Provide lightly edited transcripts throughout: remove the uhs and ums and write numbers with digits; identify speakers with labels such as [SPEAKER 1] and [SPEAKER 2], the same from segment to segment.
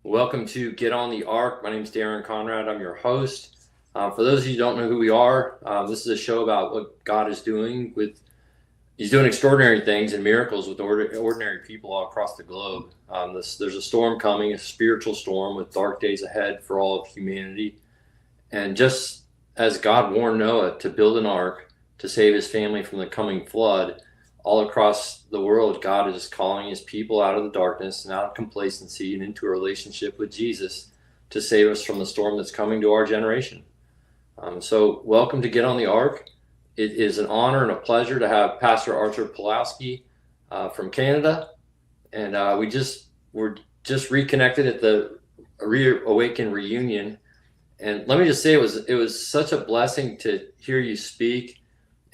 [SPEAKER 1] Welcome to Get on the Ark. My name is Darren Conrad. I'm your host. For those of you who don't know who we are, this is a show about what God is doing He's doing extraordinary things and miracles with ordinary people all across the globe. There's a storm coming, a spiritual storm with dark days ahead for all of humanity. And just as God warned Noah to build an ark to save his family from the coming flood, all across the world, God is calling his people out of the darkness and out of complacency and into a relationship with Jesus to save us from the storm that's coming to our generation. So welcome to Get on the Ark. It is an honor and a pleasure to have Pastor Artur Pawlowski from Canada. And we're just reconnected at the Reawaken reunion. And let me just say, it was such a blessing to hear you speak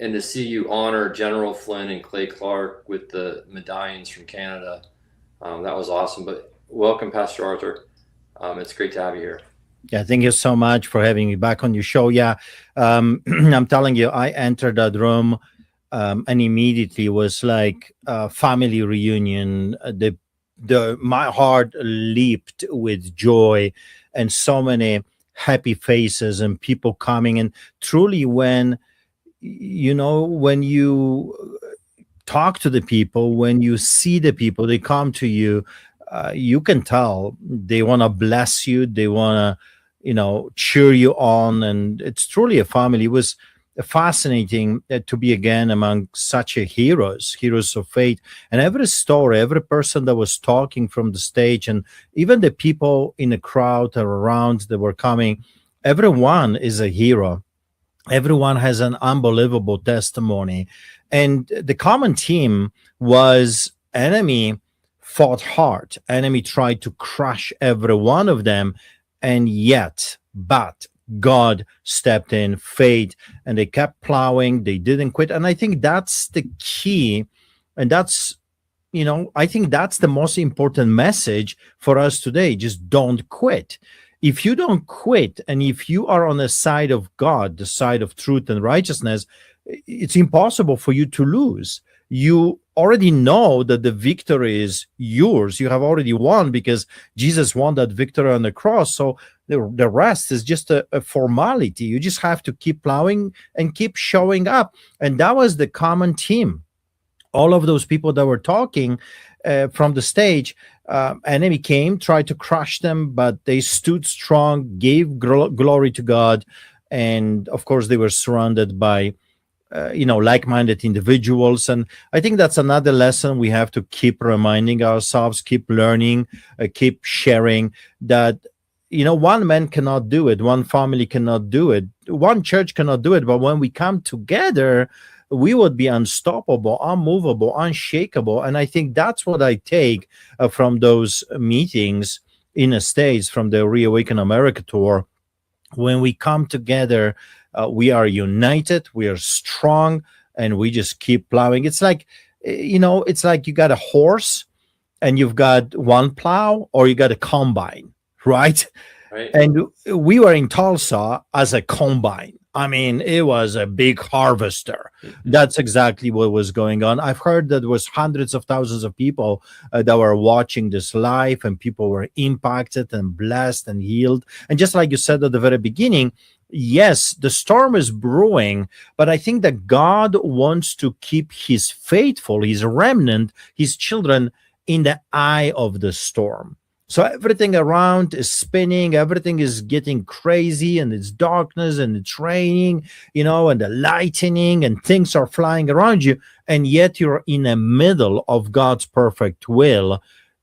[SPEAKER 1] and to see you honor General Flynn and Clay Clark with the medallions from Canada. That was awesome. But welcome, Pastor Artur. It's great to have you here.
[SPEAKER 2] Yeah, thank you so much for having me back on your show. Yeah, I'm telling you, I entered that room and immediately was like a family reunion. My heart leaped with joy and so many happy faces and people coming. And truly, when you talk to the people, when you see the people, they come to you, you can tell they want to bless you, they want to cheer you on, and it's truly a family. It was fascinating to be again among such heroes of faith. And every story, every person that was talking from the stage, and even the people in the crowd around that were coming, everyone is a hero. Everyone has an unbelievable testimony. And the common theme was enemy fought hard. Enemy tried to crush every one of them. But God stepped in, faith, and they kept plowing. They didn't quit. And I think that's the key. And I think that's the most important message for us today. Just don't quit. If you don't quit, and if you are on the side of God, the side of truth and righteousness, it's impossible for you to lose. You already know that the victory is yours. You have already won because Jesus won that victory on the cross. So the rest is just a formality. You just have to keep plowing and keep showing up. And that was the common theme. All of those people that were talking from the stage, enemy came, tried to crush them, but they stood strong, gave glory to God. And of course, they were surrounded by like-minded individuals. And I think that's another lesson we have to keep reminding ourselves, keep learning, keep sharing that, one man cannot do it. One family cannot do it. One church cannot do it. But when we come together, we would be unstoppable, unmovable, unshakable. And I think that's what I take from those meetings in the States, from the Reawaken America tour. When we come together, we are united, we are strong, and we just keep plowing. It's like, it's like you got a horse and you've got one plow, or you got a combine, right?
[SPEAKER 1] Right.
[SPEAKER 2] And we were in Tulsa as a combine. I mean, it was a big harvester. That's exactly what was going on. I've heard that there was hundreds of thousands of people that were watching this live, and people were impacted and blessed and healed. And just like you said at the very beginning, yes, the storm is brewing, but I think that God wants to keep his faithful, his remnant, his children in the eye of the storm. So everything around is spinning, everything is getting crazy, and it's darkness and it's raining, and the lightning, and things are flying around you. And yet you're in the middle of God's perfect will.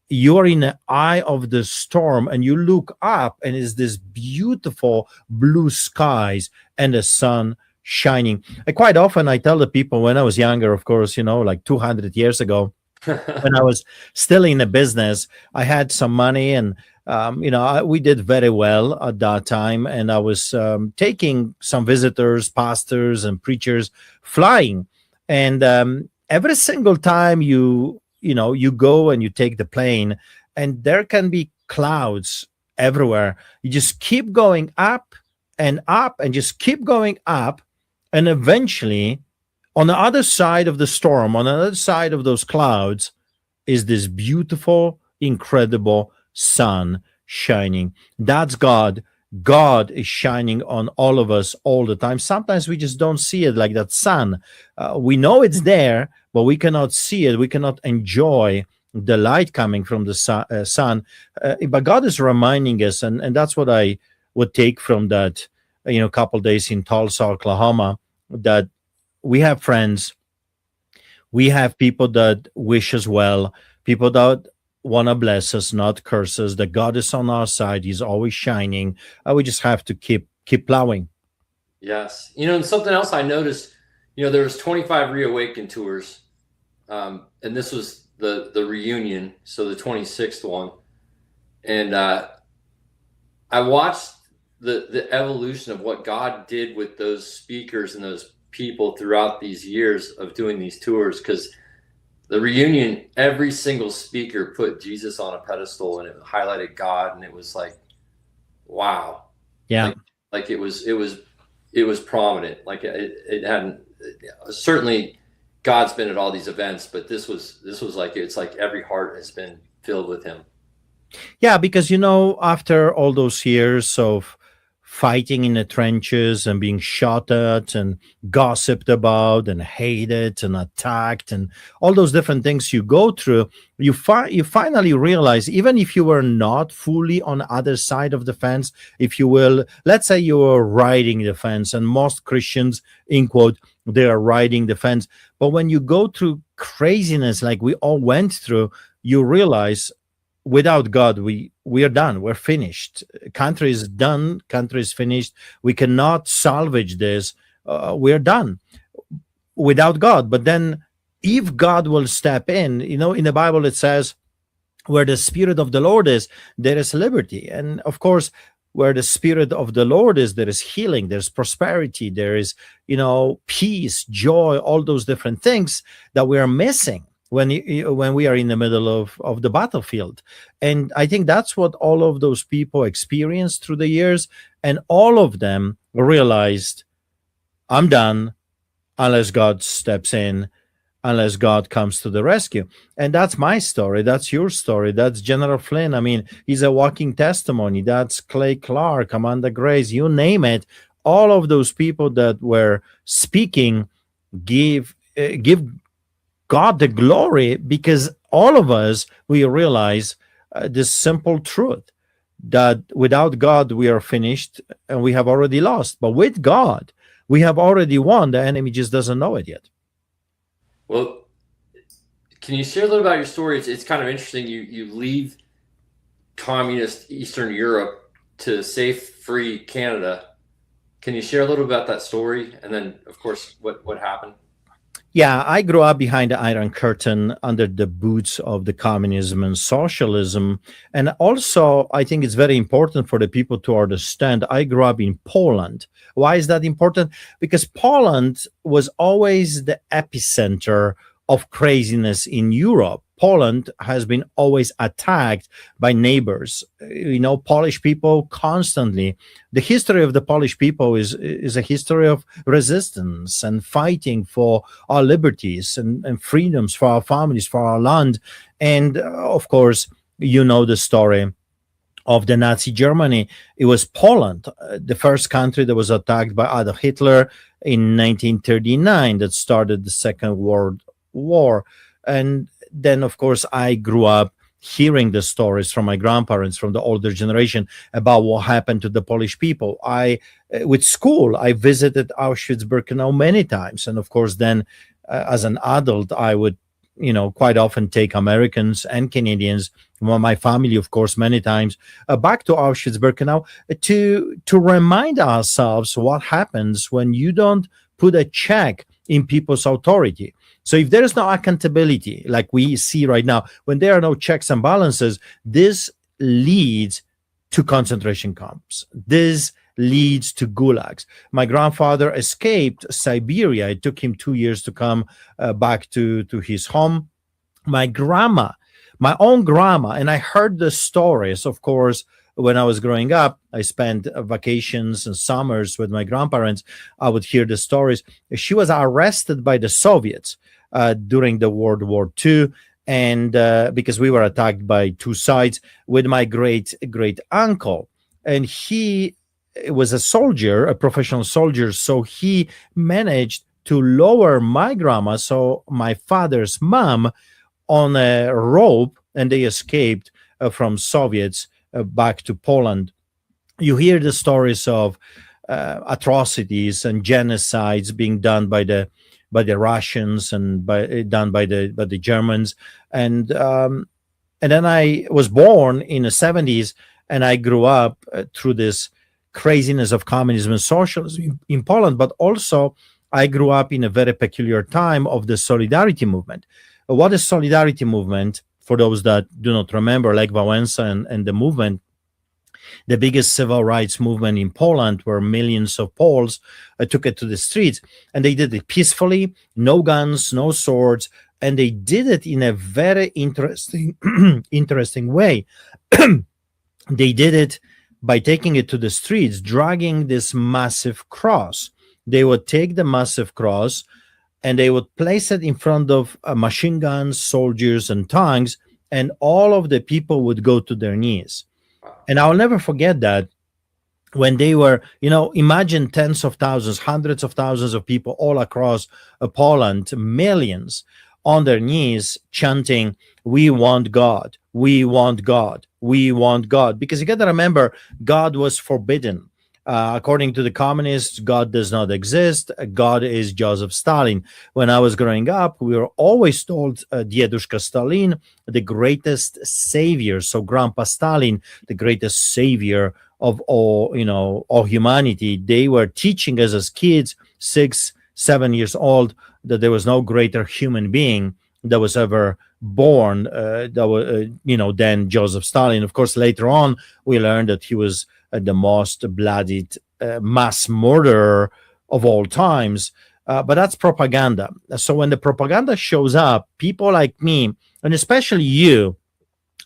[SPEAKER 2] You're in the eye of the storm, and you look up, and it's this beautiful blue skies and the sun shining. And quite often I tell the people, when I was younger, of course, like 200 years ago, when I was still in the business, I had some money, and we did very well at that time. And I was taking some visitors, pastors, and preachers flying. And every single time you go and you take the plane, and there can be clouds everywhere. You just keep going up and just keep going up, and eventually, on the other side of the storm, on the other side of those clouds, is this beautiful, incredible sun shining. That's God. God is shining on all of us all the time. Sometimes we just don't see it, like that sun. We know it's there, but we cannot see it. We cannot enjoy the light coming from the sun. But God is reminding us, and that's what I would take from that, couple days in Tulsa, Oklahoma, that we have friends, we have people that wish us well, people that want to bless us, not curse us, that God is on our side. He's always shining. We just have to keep plowing.
[SPEAKER 1] Yes. And something else I noticed, there was 25 Reawaken tours. And this was the reunion, so the 26th one. And I watched the evolution of what God did with those speakers and those people throughout these years of doing these tours, because the reunion, every single speaker put Jesus on a pedestal and it highlighted God, and it was like, wow.
[SPEAKER 2] Yeah.
[SPEAKER 1] Like it was prominent. Like it hadn't, certainly God's been at all these events, but this was like, it's like every heart has been filled with him.
[SPEAKER 2] Yeah, because after all those years of fighting in the trenches and being shot at and gossiped about and hated and attacked and all those different things you go through, you finally realize, even if you were not fully on the other side of the fence, if you will, let's say you were riding the fence, and most Christians, in quote, they are riding the fence. But when you go through craziness like we all went through, you realize, without God, we are done. We're finished. Country is done. Country is finished. We cannot salvage this. We're done without God. But then, if God will step in, in the Bible it says, where the Spirit of the Lord is, there is liberty. And of course, where the Spirit of the Lord is, there is healing, there's prosperity, there is, peace, joy, all those different things that we are missing when we are in the middle of the battlefield. And I think that's what all of those people experienced through the years, and all of them realized, I'm done unless God steps in, unless God comes to the rescue. And that's my story, that's your story, that's General Flynn. I mean, he's a walking testimony. That's Clay Clark, Amanda Grace, you name it. All of those people that were speaking give God the glory, because all of us, we realize this simple truth, that without God we are finished and we have already lost, but with God we have already won. The enemy just doesn't know it yet.
[SPEAKER 1] Well, can you share a little about your story? It's kind of interesting. You leave communist Eastern Europe to safe, free Canada. Can you share a little about that story, and then of course what happened?
[SPEAKER 2] Yeah, I grew up behind the Iron Curtain, under the boots of the communism and socialism. And also, I think it's very important for the people to understand, I grew up in Poland. Why is that important? Because Poland was always the epicenter of craziness in Europe. Poland has been always attacked by neighbors. Polish people constantly. The history of the Polish people is a history of resistance and fighting for our liberties and freedoms, for our families, for our land. And of course, the story of the Nazi Germany. It was Poland, the first country that was attacked by Adolf Hitler in 1939, that started the Second World War. And then, of course, I grew up hearing the stories from my grandparents, from the older generation, about what happened to the Polish people. With school, I visited Auschwitz-Birkenau many times. And of course, then as an adult, I would, quite often take Americans and Canadians, my family, of course, many times, back to Auschwitz-Birkenau to remind ourselves what happens when you don't put a check in people's authority. So if there is no accountability, like we see right now, when there are no checks and balances, this leads to concentration camps. This leads to gulags. My grandfather escaped Siberia. It took him 2 years to come back to his home. My own grandma, and I heard the stories, of course, when I was growing up. I spent vacations and summers with my grandparents. I would hear the stories. She was arrested by the Soviets during the World War II, and because we were attacked by two sides, with my great uncle, and he was a soldier, a professional soldier, so he managed to lower my grandma, so my father's mom, on a rope, and they escaped from Soviets back to Poland. You hear the stories of atrocities and genocides being done by the Russians and done by the Germans, and then I was born in the 70s, and I grew up through this craziness of communism and socialism in Poland, but also I grew up in a very peculiar time of the Solidarity movement. What is Solidarity movement? For those that do not remember, Lech Wałęsa and the movement, the biggest civil rights movement in Poland, where millions of Poles took it to the streets, and they did it peacefully, no guns, no swords, and they did it in a very interesting interesting way. They did it by taking it to the streets, dragging this massive cross. They would take the massive cross and they would place it in front of machine guns, soldiers, and tanks, and all of the people would go to their knees. And I'll never forget that, when they were, imagine tens of thousands, hundreds of thousands of people all across Poland, millions on their knees chanting, "We want God, we want God, we want God." Because you got to remember, God was forbidden. According to the communists, God does not exist. God is Joseph Stalin. When I was growing up, we were always told Dieduszka Stalin, the greatest savior. So Grandpa Stalin, the greatest savior of all humanity. They were teaching us as kids, 6, 7 years old, that there was no greater human being that was ever born than Joseph Stalin. Of course, later on, we learned that he was the most bloodied mass murderer of all times. But that's propaganda. So when the propaganda shows up, people like me, and especially you,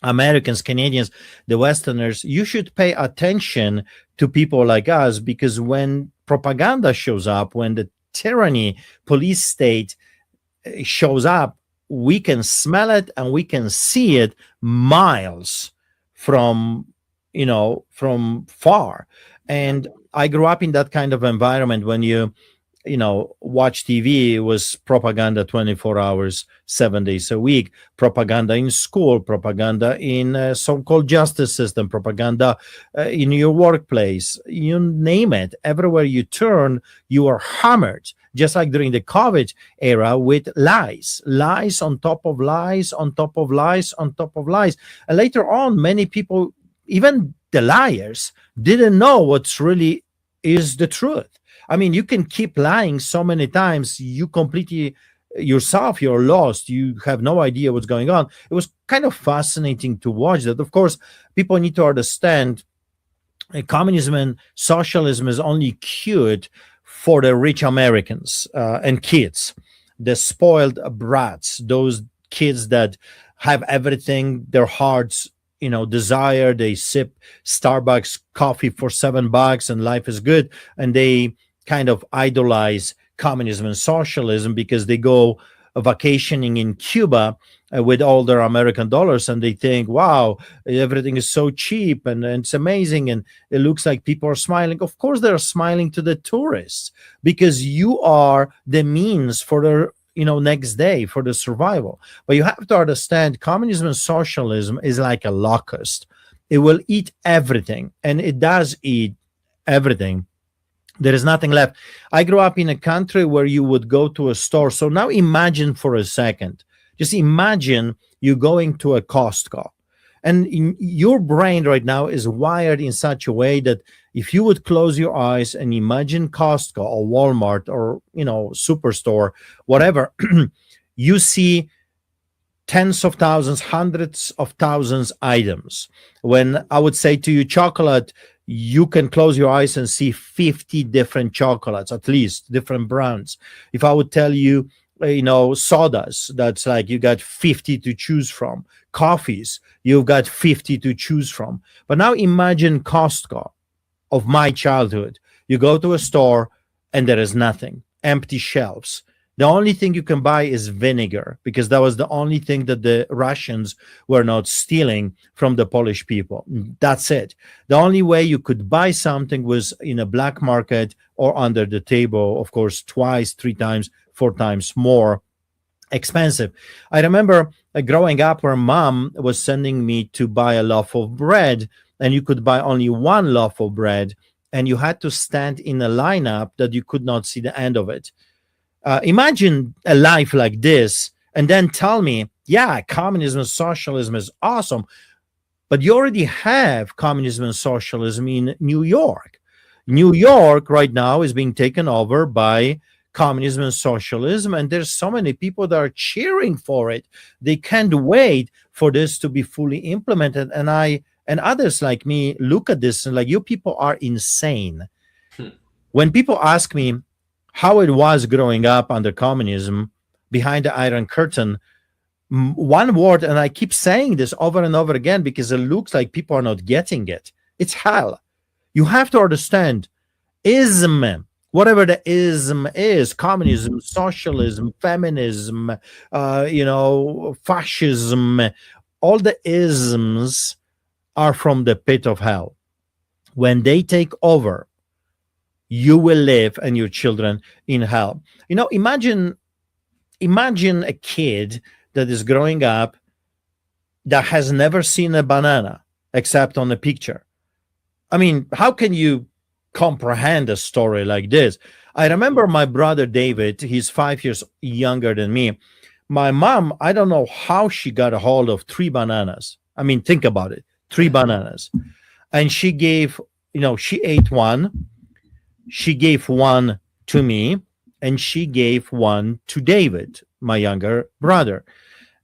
[SPEAKER 2] Americans, Canadians, the Westerners, you should pay attention to people like us, because when propaganda shows up, when the tyranny, police state shows up, we can smell it and we can see it miles from far. And I grew up in that kind of environment. When you watch TV, it was propaganda 24 hours, 7 days a week, propaganda in school, propaganda in so-called justice system, propaganda in your workplace, you name it. Everywhere you turn, you are hammered, just like during the COVID era, with lies on top of lies, on top of lies, on top of lies. And later on, many people, even the liars, didn't know what's really is the truth. I mean, you can keep lying so many times, you completely yourself, you're lost. You have no idea what's going on. It was kind of fascinating to watch that. Of course, people need to understand communism and socialism is only cute for the rich Americans and kids, the spoiled brats, those kids that have everything their hearts desire. They sip Starbucks coffee for $7 and life is good, and they kind of idolize communism and socialism because they go vacationing in Cuba with all their American dollars, and they think, wow, everything is so cheap and it's amazing, and it looks like people are smiling. Of course they're smiling to the tourists, because you are the means for their next day, for the survival. But you have to understand, communism and socialism is like a locust. It will eat everything, and it does eat everything. There is nothing left. I grew up in a country where you would go to a store. So now imagine for a second, just imagine you going to a Costco, and your brain right now is wired in such a way that if you would close your eyes and imagine Costco or Walmart or Superstore, whatever, you see tens of thousands, hundreds of thousands items. When I would say to you chocolate, you can close your eyes and see 50 different chocolates, at least different brands. If I would tell you, sodas, that's like you got 50 to choose from. Coffees, you've got 50 to choose from. But now imagine Costco of my childhood. You go to a store and there is nothing, empty shelves. The only thing you can buy is vinegar, because that was the only thing that the Russians were not stealing from the Polish people. That's it. The only way you could buy something was in a black market or under the table, of course, twice, three times, four times more expensive. I remember growing up where mom was sending me to buy a loaf of bread, and you could buy only one loaf of bread, and you had to stand in a lineup that you could not see the end of it. Imagine a life like this, and then tell me, yeah, communism and socialism is awesome, but you already have communism and socialism in New York. New York right now is being taken over by communism and socialism, and there's so many people that are cheering for it. They can't wait for this to be fully implemented. And I and others like me look at this and like, you people are insane. When people ask me how it was growing up under communism behind the Iron Curtain, one word, and I keep saying this over and over again because it looks like people are not getting it. It's hell. You have to understand ism, whatever the ism is, communism, socialism, feminism, fascism, all the isms are from the pit of hell. When they take over, you will live and your children in hell. Imagine a kid that is growing up that has never seen a banana except on a picture. I mean, how can you comprehend a story like this? I remember my brother David, he's 5 years younger than me. My mom, I don't know how she got a hold of 3 bananas. I mean, think about it, 3 bananas. And she gave, she ate one. She gave one to me, and she gave one to David, my younger brother.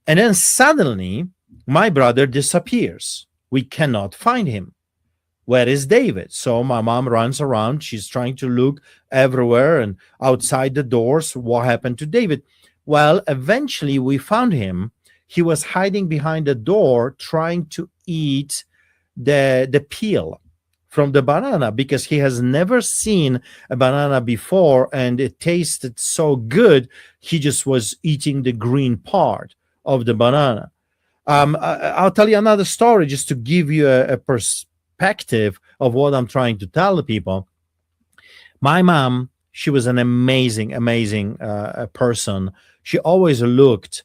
[SPEAKER 2] And then suddenly, my brother disappears. We cannot find him. Where is David? So my mom runs around. She's trying to look everywhere and outside the doors. What happened to David? Well, eventually we found him. He was hiding behind the door trying to eat the peel from the banana because he has never seen a banana before and it tasted so good. He just was eating the green part of the banana. I'll tell you another story just to give you a perspective of what I'm trying to tell the people. My mom, she was an amazing person. She always looked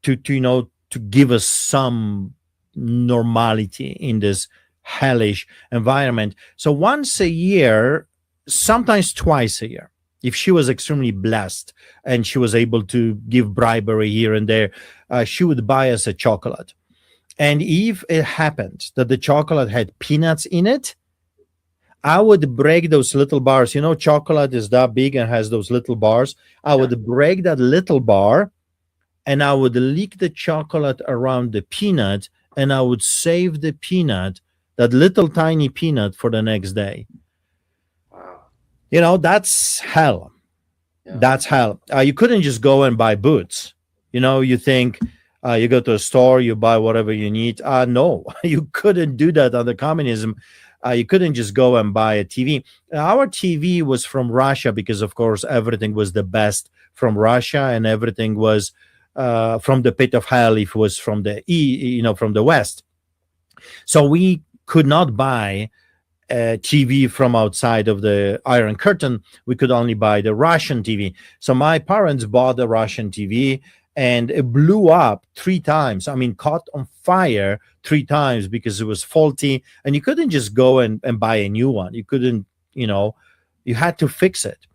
[SPEAKER 2] to give us some normality in this hellish environment. So once a year, sometimes twice a year, if she was extremely blessed and she was able to give bribery here and there, she would buy us a chocolate. And if it happened that the chocolate had peanuts in it, I would break those little bars. Chocolate is that big and has those little bars. I would break that little bar and I would lick the chocolate around the peanut and I would save the peanut, that little tiny peanut, for the next day.
[SPEAKER 1] Wow.
[SPEAKER 2] That's hell.
[SPEAKER 1] Yeah.
[SPEAKER 2] That's hell. You couldn't just go and buy boots. You think you go to a store, you buy whatever you need. No, you couldn't do that under communism. You couldn't just go and buy a TV. Our TV was from Russia because, of course, everything was the best from Russia and everything was from the pit of hell if it was from from the West. So we could not buy a TV from outside of the Iron Curtain. We could only buy the Russian TV. So my parents bought the Russian TV and it blew up 3 times. I mean, caught on fire 3 times because it was faulty. And you couldn't just go and buy a new one. You couldn't, you had to fix it.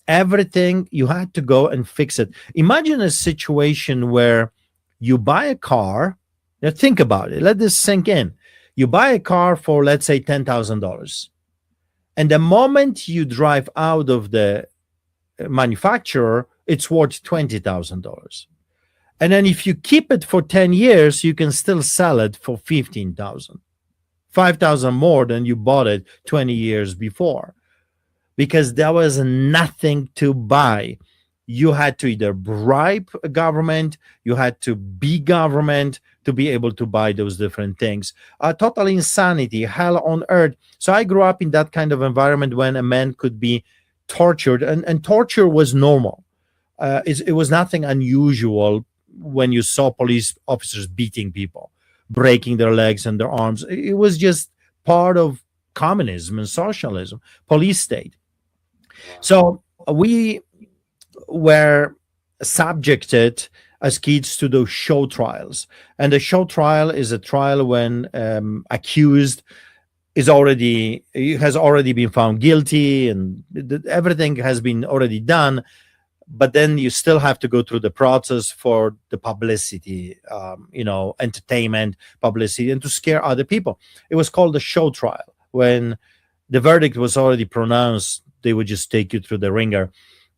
[SPEAKER 2] Everything, you had to go and fix it. Imagine a situation where you buy a car. Now think about it. Let this sink in. You buy a car for, let's say, $10,000. And the moment you drive out of the manufacturer, it's worth $20,000. And then if you keep it for 10 years, you can still sell it for $15,000, $5,000 more than you bought it 20 years before, because there was nothing to buy. You had to either bribe a government, you had to be government to be able to buy those different things. Total insanity, hell on earth. So I grew up in that kind of environment when a man could be tortured, and torture was normal. it was nothing unusual when you saw police officers beating people, breaking their legs and their arms. It was just part of communism and socialism, police state.
[SPEAKER 1] Wow.
[SPEAKER 2] So we were subjected as kids to those show trials, and the show trial is a trial when accused has already been found guilty, and everything has been already done, but then you still have to go through the process for the publicity, entertainment, publicity, and to scare other people. It was called the show trial. When the verdict was already pronounced, they would just take you through the ringer.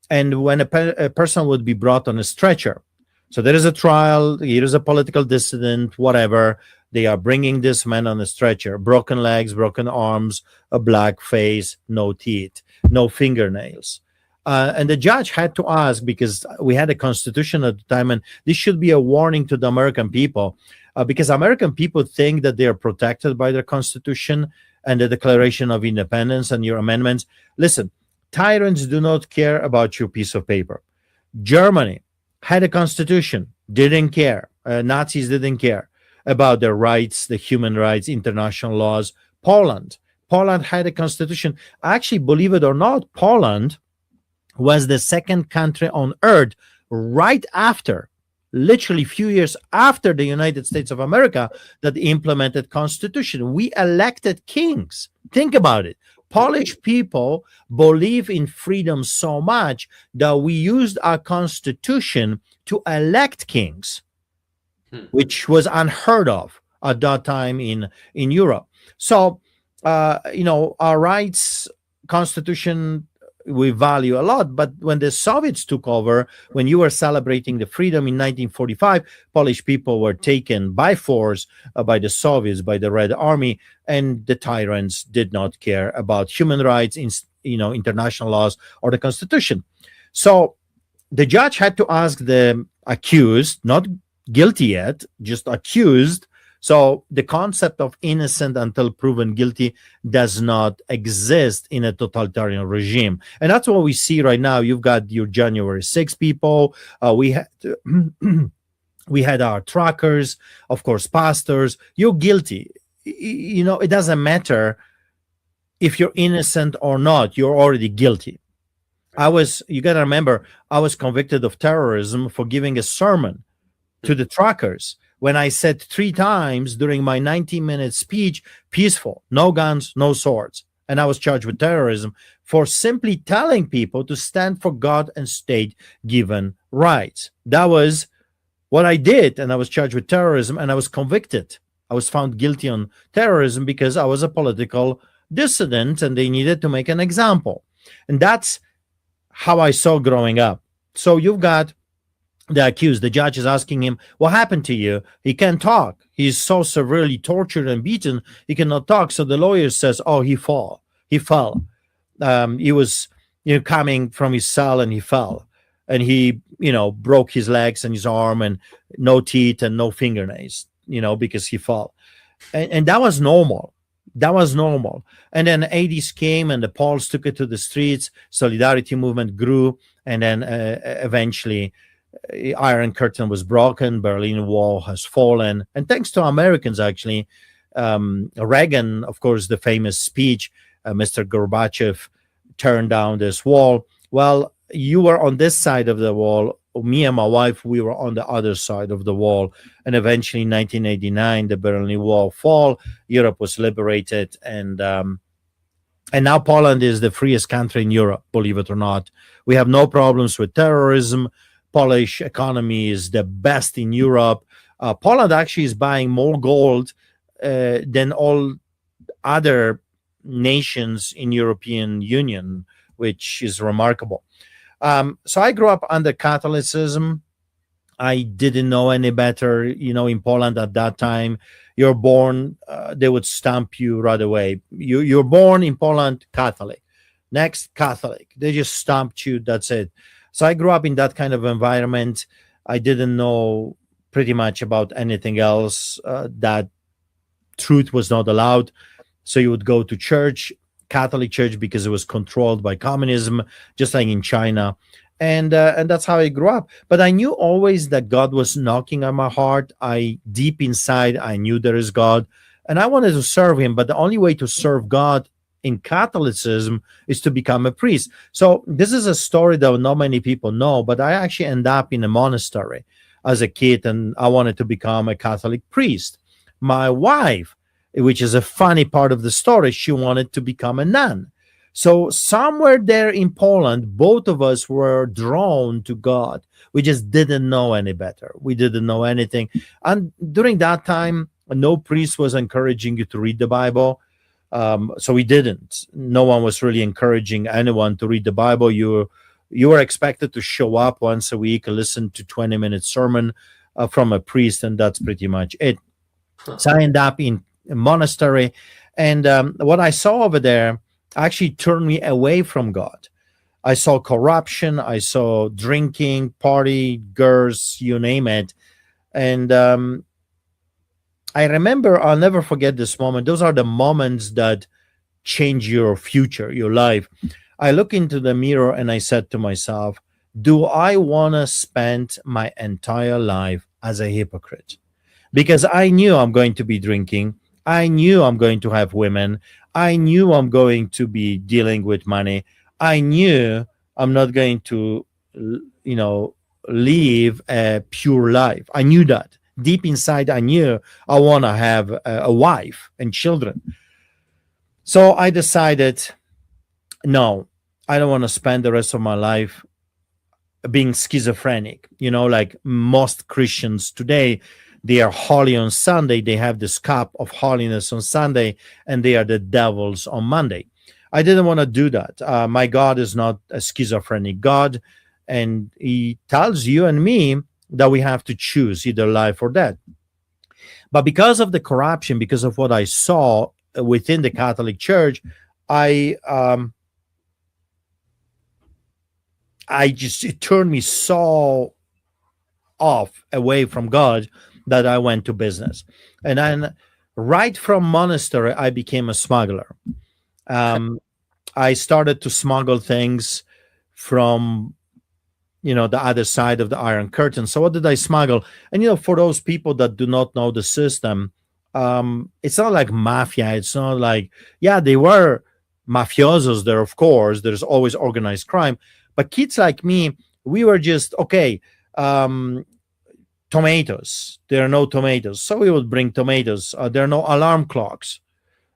[SPEAKER 2] And when a person would be brought on a stretcher, so there is a trial, here is a political dissident, whatever, they are bringing this man on a stretcher, broken legs, broken arms, a black face, no teeth, no fingernails. And the judge had to ask, because we had a constitution at the time, and this should be a warning to the American people, because American people think that they are protected by their constitution and the Declaration of Independence and your amendments. Listen, tyrants do not care about your piece of paper. Germany had a constitution, didn't care. Nazis didn't care about their rights, the human rights, international laws. Poland had a constitution. Actually, believe it or not, Poland was the second country on earth right after, literally a few years after the United States of America, that implemented constitution. We elected kings. Think about it. Polish people believe in freedom so much that we used our constitution to elect kings, which was unheard of at that time in Europe. So, our rights, constitution, we value a lot. But when the Soviets took over, when you were celebrating the freedom in 1945, Polish people were taken by force by the Soviets, by the Red Army, and the tyrants did not care about human rights, international laws, or the Constitution. So the judge had to ask the accused, not guilty yet, just accused. So the concept of innocent until proven guilty does not exist in a totalitarian regime. And that's what we see right now. You've got your January 6 people. We had our truckers, of course, pastors. You're guilty. It doesn't matter if you're innocent or not. You're already guilty. You got to remember, I was convicted of terrorism for giving a sermon to the truckers when I said 3 times during my 19-minute speech, peaceful, no guns, no swords. And I was charged with terrorism for simply telling people to stand for God and state-given rights. That was what I did, and I was charged with terrorism, and I was convicted. I was found guilty on terrorism because I was a political dissident, and they needed to make an example. And that's how I saw growing up. So you've got the accused. The judge is asking him, what happened to you? He can't talk. He's so severely tortured and beaten, he cannot talk. So the lawyer says, he fell. He was coming from his cell, and he fell, and he broke his legs and his arm, and no teeth and no fingernails, because he fell. And that was normal. And then 80s came, and the Poles took it to the streets. Solidarity movement grew, and then eventually Iron Curtain was broken, Berlin Wall has fallen, and thanks to Americans, actually. Reagan, of course, the famous speech, Mr. Gorbachev turned down this wall. Well, you were on this side of the wall. Me and my wife, we were on the other side of the wall. And eventually in 1989, the Berlin Wall fell. Europe was liberated. And now Poland is the freest country in Europe, believe it or not. We have no problems with terrorism. Polish economy is the best in Europe. Poland actually is buying more gold than all other nations in European Union, which is remarkable. So I grew up under Catholicism. I didn't know any better. In Poland at that time, you're born, they would stamp you right away. You're born in Poland, Catholic. Next, Catholic. They just stamped you, that's it. So I grew up in that kind of environment. I didn't know pretty much about anything else. That truth was not allowed. So you would go to church, Catholic church, because it was controlled by communism, just like in China. and that's how I grew up. But I knew always that God was knocking on my heart. I deep inside I knew there is God, and I wanted to serve Him. But the only way to serve God in Catholicism is to become a priest. So this is a story that not many people know, but I actually end up in a monastery as a kid, and I wanted to become a Catholic priest. My wife, which is a funny part of the story, she wanted to become a nun. So somewhere there in Poland, both of us were drawn to God. We just didn't know any better. We didn't know anything. And during that time, no priest was encouraging you to read the Bible. So we didn't. No one was really encouraging anyone to read the Bible. You were expected to show up once a week, listen to 20-minute sermon from a priest, and that's pretty much it. So I ended up in a monastery, and what I saw over there actually turned me away from God. I saw corruption, I saw drinking, party, girls, you name it. And I remember, I'll never forget this moment. Those are the moments that change your future, your life. I look into the mirror and I said to myself, do I want to spend my entire life as a hypocrite? Because I knew I'm going to be drinking. I knew I'm going to have women. I knew I'm going to be dealing with money. I knew I'm not going to, live a pure life. I knew that. Deep inside, I knew I want to have a wife and children. So I decided, no, I don't want to spend the rest of my life being schizophrenic. Like most Christians today, they are holy on Sunday. They have this cup of holiness on Sunday, and they are the devils on Monday. I didn't want to do that. My God is not a schizophrenic God, and He tells you and me that we have to choose either life or death. But because of the corruption, because of what I saw within the Catholic Church, it turned me so off away from God that I went to business. And then right from monastery, I became a smuggler. I started to smuggle things from the other side of the Iron Curtain. So what did I smuggle? And for those people that do not know the system, it's not like mafia. It's not like, yeah, they were mafiosos there, of course. There's always organized crime. But kids like me, we were just, okay, tomatoes. There are no tomatoes. So we would bring tomatoes. There are no alarm clocks.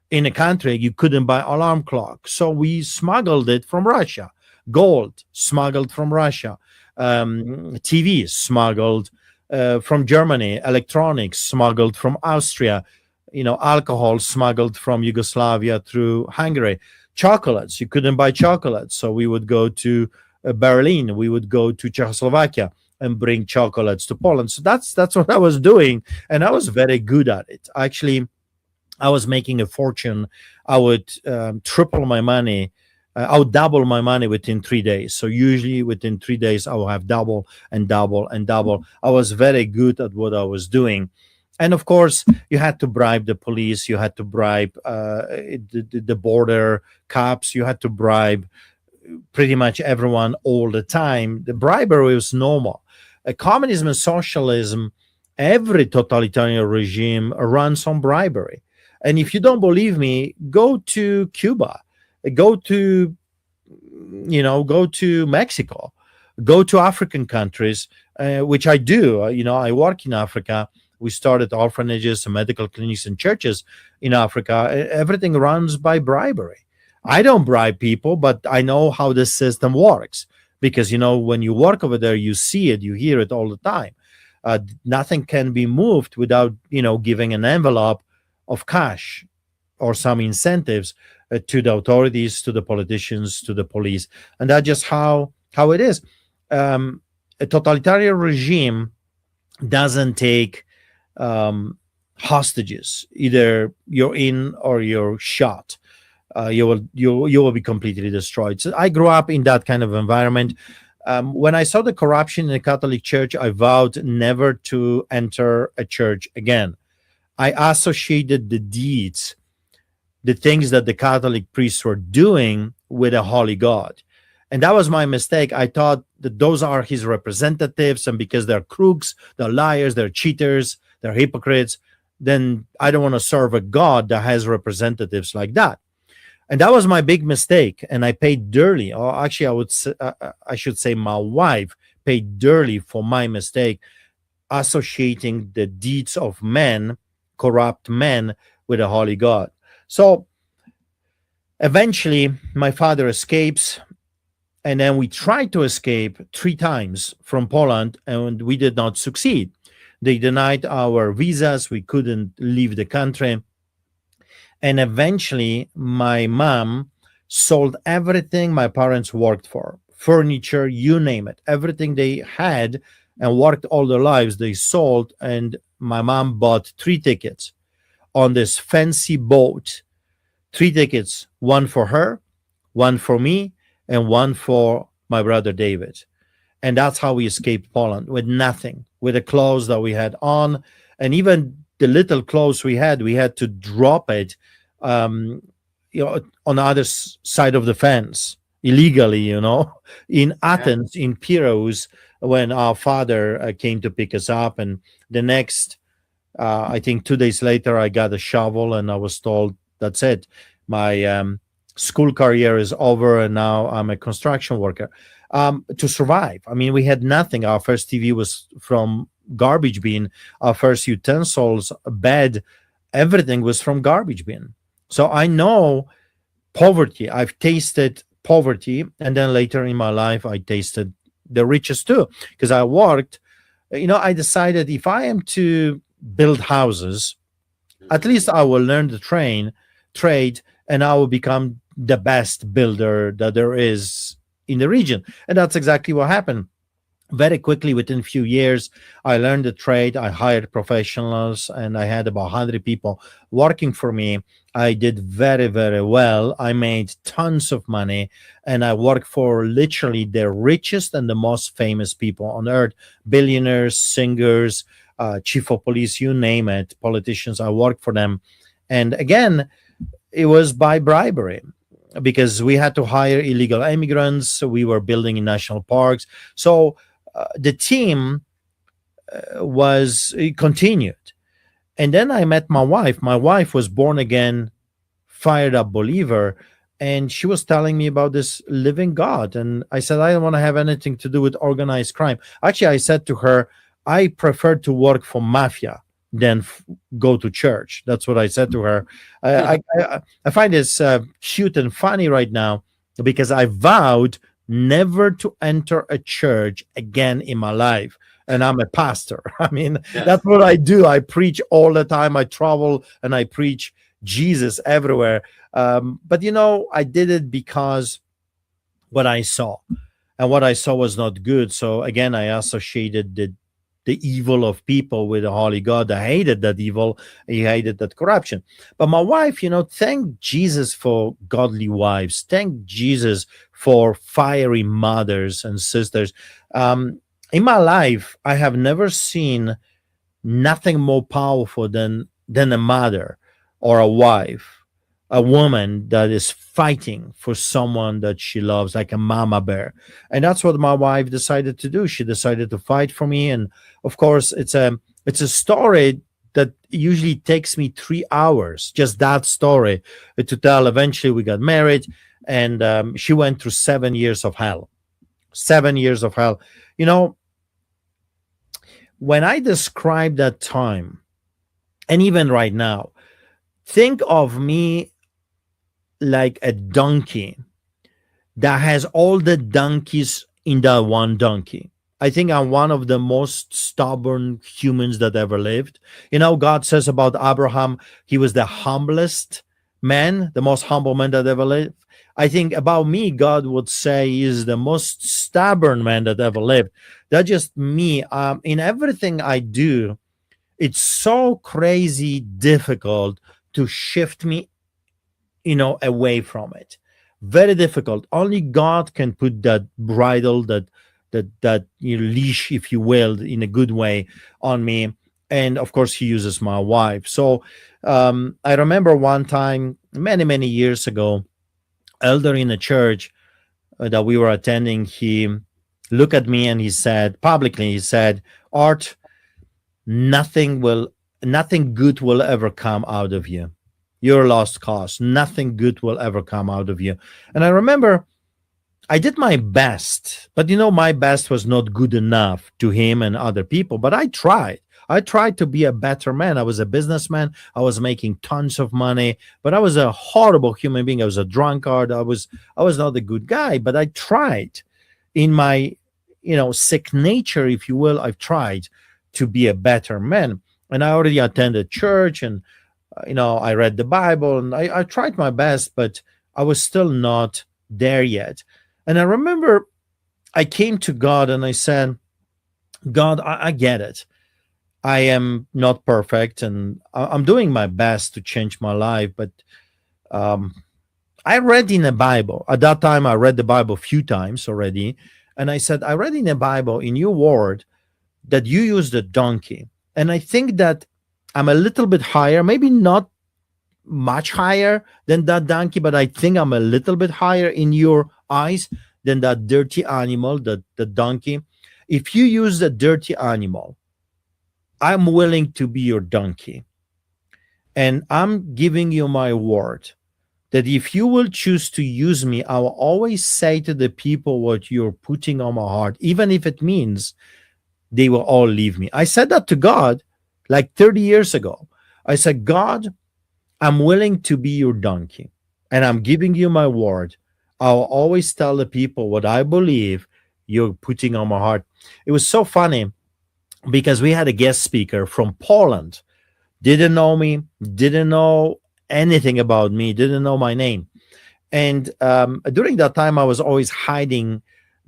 [SPEAKER 2] In a country, you couldn't buy alarm clock. So we smuggled it from Russia. Gold smuggled from Russia. TVs smuggled from Germany. Electronics smuggled from Austria. Alcohol smuggled from Yugoslavia through Hungary. Chocolates, you couldn't buy chocolates. So we would go to Berlin. We would go to Czechoslovakia and bring chocolates to Poland. So that's what I was doing. And I was very good at it. Actually, I was making a fortune. I would triple my money. I would double my money within 3 days. So usually within 3 days, I will have double and double and double. I was very good at what I was doing. And of course, you had to bribe the police. You had to bribe the border cops. You had to bribe pretty much everyone all the time. The bribery was normal. Communism and socialism, every totalitarian regime runs on bribery. And if you don't believe me, go to Cuba, go to Mexico, go to African countries, which I do. I work in Africa. We started orphanages and medical clinics and churches in Africa. Everything runs by bribery. I don't bribe people, but I know how the system works because, when you work over there, you see it, you hear it all the time. Nothing can be moved without, giving an envelope of cash or some incentives to the authorities, to the politicians, to the police. And that's just how it is. A totalitarian regime doesn't take hostages. Either you're in or you're shot. You will be completely destroyed. So I grew up in that kind of environment. When I saw the corruption in the Catholic Church, I vowed never to enter a church again. I associated the deeds, the things that the Catholic priests were doing with a holy God. And that was my mistake. I thought that those are his representatives, and because they're crooks, they're liars, they're cheaters, they're hypocrites, then I don't want to serve a God that has representatives like that. And that was my big mistake, and I paid dearly. Or actually, I should say my wife paid dearly for my mistake, associating the deeds of men, corrupt men, with a holy God. So eventually, my father escapes, and then we tried to escape 3 times from Poland, and we did not succeed. They denied our visas. We couldn't leave the country. And eventually, my mom sold everything my parents worked for, furniture, you name it, everything they had and worked all their lives, they sold. And my mom bought 3 tickets on this fancy boat. 3 tickets, one for her, one for me, and one for my brother David. And that's how we escaped Poland, with nothing, with the clothes that we had on. And even the little clothes we had to drop it, on the other side of the fence illegally, in Athens, in Piraeus, when our father came to pick us up. And the next, I think 2 days later, I got a shovel and I was told, that's it. My school career is over, and now I'm a construction worker. To survive, I mean, we had nothing. Our first TV was from garbage bin. Our first utensils, bed, everything was from garbage bin. So I know poverty. I've tasted poverty, and then later in my life, I tasted the riches too, because I worked. I decided if I am to build houses, at least I will learn the trade, and I will become the best builder that there is in the region. And that's exactly what happened. Very quickly, within a few years, I learned the trade. I hired professionals, and I had about 100 people working for me. I did very, very well. I made tons of money, and I worked for literally the richest and the most famous people on earth, billionaires, singers, chief of police, you name it, politicians. I worked for them. And again, it was by bribery, because we had to hire illegal immigrants. So we were building in national parks. So the team continued. And then I met my wife. My wife was born again, fired up believer. And she was telling me about this living God. And I said, I don't want to have anything to do with organized crime. Actually, I said to her, I prefer to work for mafia than go to church. That's what I said to her. I find this cute and funny right now, because I vowed never to enter a church again in my life. And I'm a pastor. I mean, That's what I do. I preach all the time. I travel and I preach Jesus everywhere. But I did it because what I saw, and what I saw was not good. So again, I associated the evil of people with the holy God. I hated that evil. He hated that corruption. But my wife, thank Jesus for godly wives. Thank Jesus for fiery mothers and sisters. In my life, I have never seen nothing more powerful than a mother or a wife, a woman that is fighting for someone that she loves, like a mama bear. And that's what my wife decided to do. She decided to fight for me. And of course, it's a story that usually takes me 3 hours, just that story to tell. Eventually we got married, and she went through 7 years of hell. 7 years of hell. When I describe that time, and even right now, think of me like a donkey that has all the donkeys in that one donkey. I think I'm one of the most stubborn humans that ever lived. God says about Abraham, he was the humblest man, the most humble man that ever lived. I think about me, God would say he is the most stubborn man that ever lived. That's just me. In everything I do, it's so crazy difficult to shift me away from it. Very difficult. Only God can put that bridle, that leash, if you will, in a good way on me. And of course, he uses my wife. So I remember one time, many years ago, elder in a church that we were attending, he looked at me and he said publicly, he said, Art, nothing good will ever come out of you. You're a lost cause. Nothing good will ever come out of you. And I remember I did my best, but my best was not good enough to him and other people, but I tried. I tried to be a better man. I was a businessman. I was making tons of money, but I was a horrible human being. I was a drunkard. I was not a good guy, but I tried in my, sick nature, if you will. I've tried to be a better man. And I already attended church, and, I read the Bible, and I tried my best, but I was still not there yet. And I remember I came to God and I said, God, I get it. I am not perfect, and I'm doing my best to change my life. But I read in the Bible. At that time, I read the Bible a few times already. And I said, I read in the Bible, in your word, that you used a donkey. And I think that I'm a little bit higher, maybe not much higher than that donkey, but I think I'm a little bit higher in your eyes than that dirty animal, the donkey. If you use a dirty animal, I'm willing to be your donkey. And I'm giving you my word that if you will choose to use me, I will always say to the people what you're putting on my heart, even if it means they will all leave me. I said that to God like 30 years ago. I said, God, I'm willing to be your donkey, and I'm giving you my word. I'll always tell the people what I believe you're putting on my heart. It was so funny because we had a guest speaker from Poland, didn't know me, didn't know anything about me, didn't know my name. And during that time, I was always hiding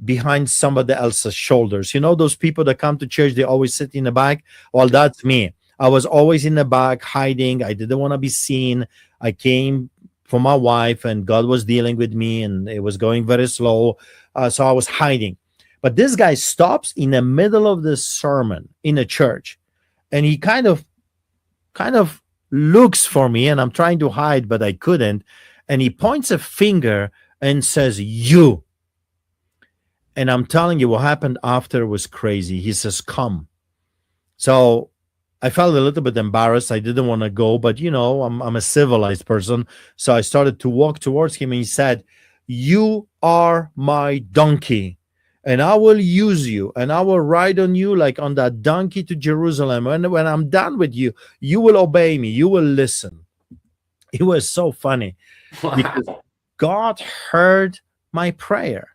[SPEAKER 2] behind somebody else's shoulders. Those people that come to church, they always sit in the back. Well, that's me. I was always in the back hiding. I didn't want to be seen. I came for my wife, and God was dealing with me, and it was going very slow. So I was hiding. But this guy stops in the middle of the sermon in a church, and he kind of looks for me, and I'm trying to hide, but I couldn't. And he points a finger and says, you. And I'm telling you, what happened after was crazy. He says, come. So I felt a little bit embarrassed. I didn't want to go, but I'm a civilized person. So I started to walk towards him, and he said, you are my donkey, and I will use you, and I will ride on you like on that donkey to Jerusalem. And when I'm done with you, you will obey me. You will listen. It was so funny because God heard my prayer.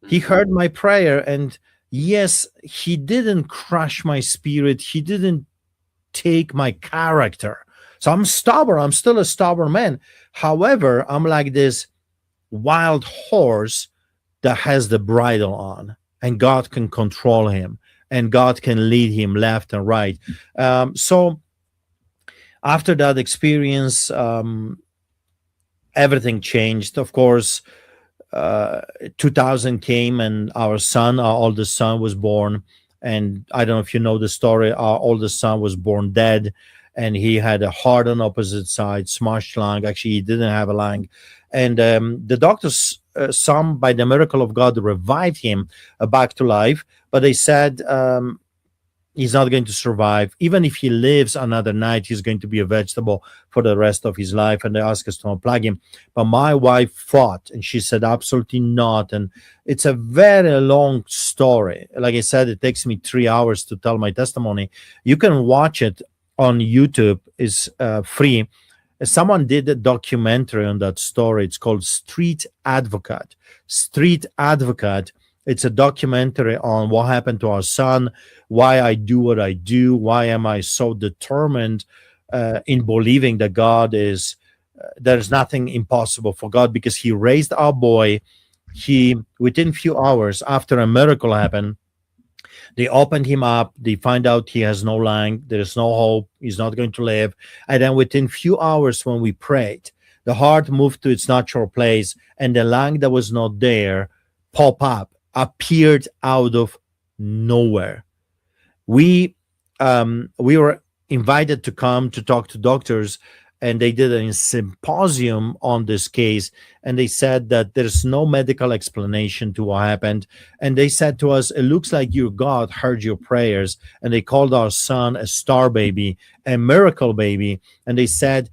[SPEAKER 2] He heard my prayer, and yes, he didn't crush my spirit. He didn't take my character. So I'm stubborn. I'm still a stubborn man. However, I'm like this wild horse that has the bridle on, and God can control him, and God can lead him left and right. So after that experience, everything changed. Of course, 2000 came, and our oldest son was born. And I don't know if you know the story. Our oldest son was born dead, and he had a heart on opposite side, smashed lung. Actually, he didn't have a lung. And the doctors, some by the miracle of God, revived him back to life. But they said he's not going to survive. Even if he lives another night, he's going to be a vegetable for the rest of his life. And they asked us to unplug him. But my wife fought, and she said, absolutely not. And it's a very long story. Like I said, it takes me 3 hours to tell my testimony. You can watch it on YouTube. It's free. Someone did a documentary on that story. It's called Street Advocate. Street Advocate. It's a documentary on what happened to our son, why I do what I do, why am I so determined in believing that God is, there's nothing impossible for God, because he raised our boy. Within few hours after a miracle happened, they opened him up. They find out he has no lung. There's no hope. He's not going to live. And then within few hours when we prayed, the heart moved to its natural place, and the lung that was not there appeared out of nowhere. We were invited to come to talk to doctors, and they did a symposium on this case, and they said that there's no medical explanation to what happened. And they said to us, it looks like your God heard your prayers, and they called our son a star baby, a miracle baby. And they said,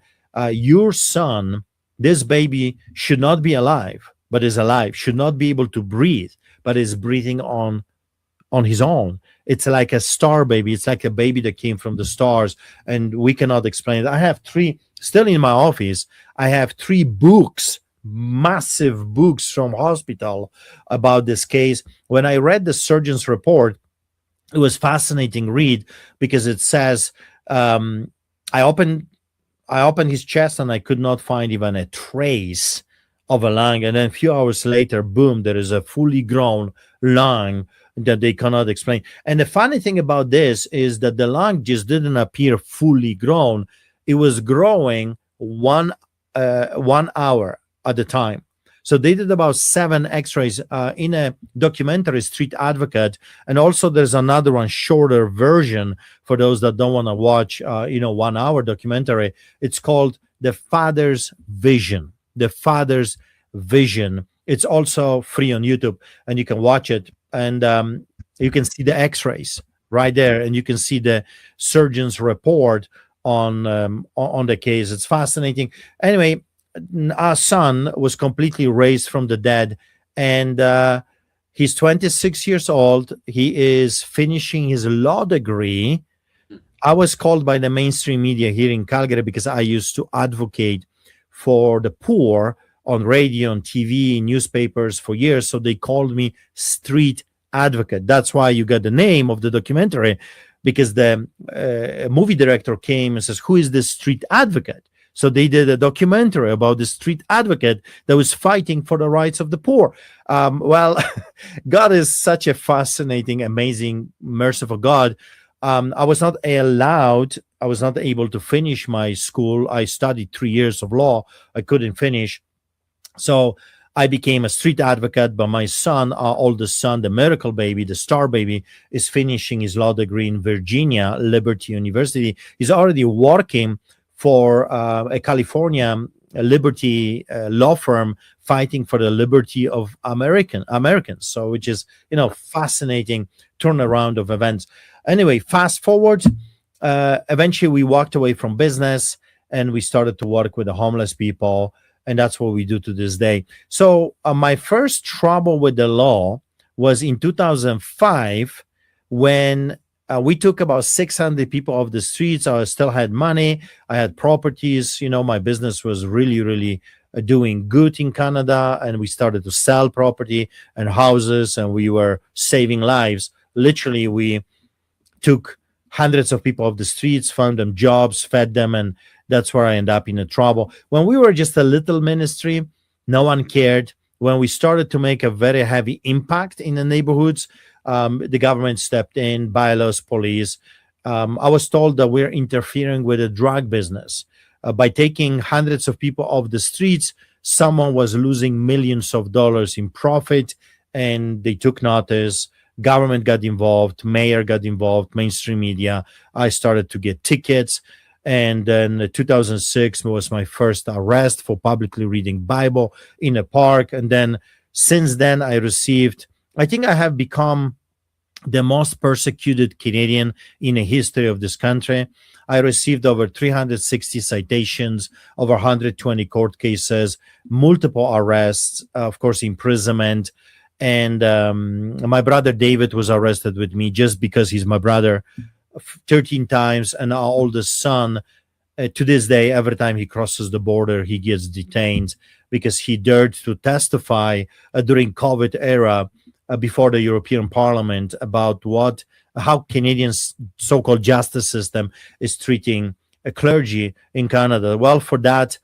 [SPEAKER 2] your son, this baby, should not be alive, but is alive, should not be able to breathe, but is breathing on his own. It's like a star baby. It's like a baby that came from the stars, and we cannot explain it. I have three, still in my office, I have 3 books, massive books from hospital about this case. When I read the surgeon's report, it was fascinating read, because it says, I opened his chest and I could not find even a trace of a lung. And then a few hours later, boom, there is a fully grown lung that they cannot explain. And the funny thing about this is that the lung just didn't appear fully grown. It was growing 1 hour at a time. So they did about 7 x-rays in a documentary, Street Advocate. And also there's another one, shorter version for those that don't want to watch 1 hour documentary. It's called The Father's Vision. The Father's Vision. It's also free on YouTube, and you can watch it. And you can see the x-rays right there, and you can see the surgeon's report on the case. It's fascinating. Anyway, our son was completely raised from the dead, and he's 26 years old. He is finishing his law degree. I was called by the mainstream media here in Calgary because I used to advocate for the poor on radio, on TV, newspapers for years. So they called me Street Advocate. That's why you got the name of the documentary, because the movie director came and says, who is this Street Advocate? So they did a documentary about the street advocate that was fighting for the rights of the poor. Well, God is such a fascinating, amazing, merciful God. I was not able to finish my school. I studied 3 years of law. I couldn't finish. So I became a street advocate, but my son, our oldest son, the miracle baby, the star baby, is finishing his law degree in Virginia, Liberty University. He's already working for a California liberty law firm fighting for the liberty of Americans. So, which is, fascinating turnaround of events. Anyway, fast forward, eventually we walked away from business and we started to work with the homeless people. And that's what we do to this day. So my first trouble with the law was in 2005 when we took about 600 people off the streets. I still had money. I had properties. My business was really, really doing good in Canada. And we started to sell property and houses, and we were saving lives. Literally, we took hundreds of people off the streets, found them jobs, fed them, and that's where I ended up in the trouble. When we were just a little ministry, no one cared. When we started to make a very heavy impact in the neighborhoods, the government stepped in, bylaws, police. I was told that we're interfering with the drug business. By taking hundreds of people off the streets, someone was losing millions of dollars in profit, and they took notice. Government got involved, mayor got involved, mainstream media. I started to get tickets. And then 2006 was my first arrest for publicly reading Bible in a park. And then since then, I think I have become the most persecuted Canadian in the history of this country. I received over 360 citations, over 120 court cases, multiple arrests, of course, imprisonment. And my brother David was arrested with me just because he's my brother 13 times. And our oldest son, to this day, every time he crosses the border, he gets detained because he dared to testify during COVID era before the European Parliament about how Canadians' so-called justice system is treating a clergy in Canada. Well, for that,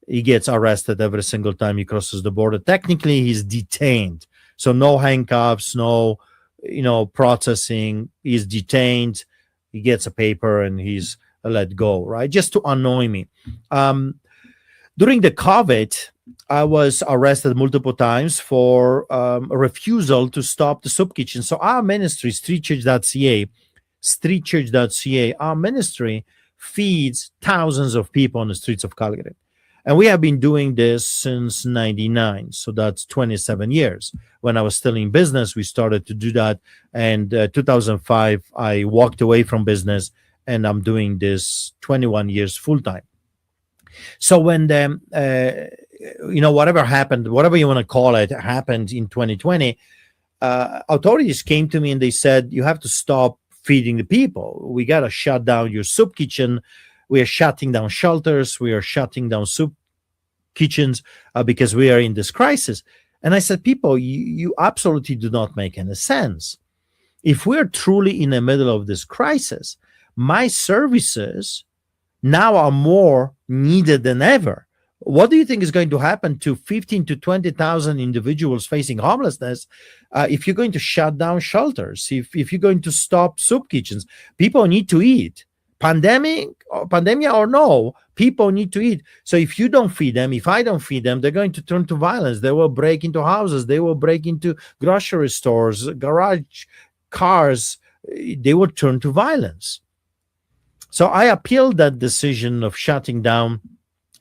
[SPEAKER 2] he gets arrested every single time he crosses the border. Technically, he's detained. So no handcuffs, no, processing. He's detained. He gets a paper and he's let go, right? Just to annoy me. During the COVID, I was arrested multiple times for a refusal to stop the soup kitchen. So our ministry, streetchurch.ca, our ministry feeds thousands of people on the streets of Calgary. And we have been doing this since 99. So that's 27 years. When I was still in business, we started to do that. And 2005, I walked away from business, and I'm doing this 21 years full time. So when whatever happened, whatever you want to call it, happened in 2020, authorities came to me and they said, you have to stop feeding the people. We got to shut down your soup kitchen. We are shutting down shelters. We are shutting down soup kitchens because we are in this crisis. And I said, people, you absolutely do not make any sense. If we're truly in the middle of this crisis, my services now are more needed than ever. What do you think is going to happen to 15 to 20,000 individuals facing homelessness if you're going to shut down shelters, if you're going to stop soup kitchens? People need to eat. Pandemic or no, people need to eat. So if you don't feed them, if I don't feed them, they're going to turn to violence. They will break into houses. They will break into grocery stores, garage, cars. They will turn to violence. So I appealed that decision of shutting down.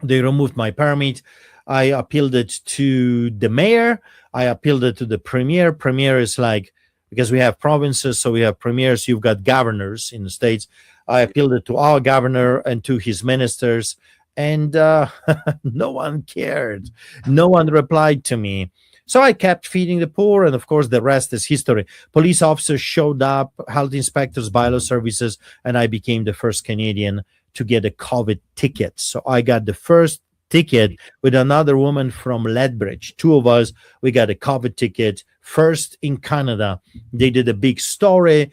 [SPEAKER 2] They removed my permit. I appealed it to the mayor. I appealed it to the premier. Premier is like, because we have provinces, so we have premiers. You've got governors in the states. I appealed it to our governor and to his ministers, and no one cared. No one replied to me. So I kept feeding the poor, and of course, the rest is history. Police officers showed up, health inspectors, bylaw services, and I became the first Canadian to get a COVID ticket. So I got the first ticket with another woman from Lethbridge. Two of us, we got a COVID ticket, first in Canada. They did a big story,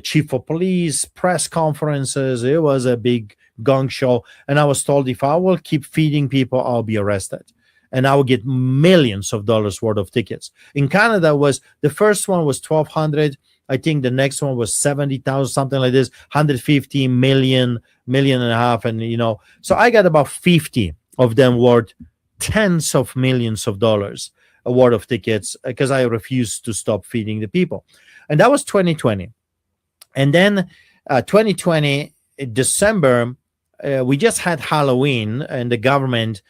[SPEAKER 2] chief of police, press conferences. It was a big gong show. And I was told if I will keep feeding people, I'll be arrested. And I will get millions of dollars worth of tickets. In Canada, the first one was 1,200. I think the next one was 70,000, something like this, 150 million, million and a half. And, so I got about 50 of them worth tens of millions of dollars worth of tickets because I refused to stop feeding the people. And that was 2020. And then 2020, December, we just had Halloween, and the government,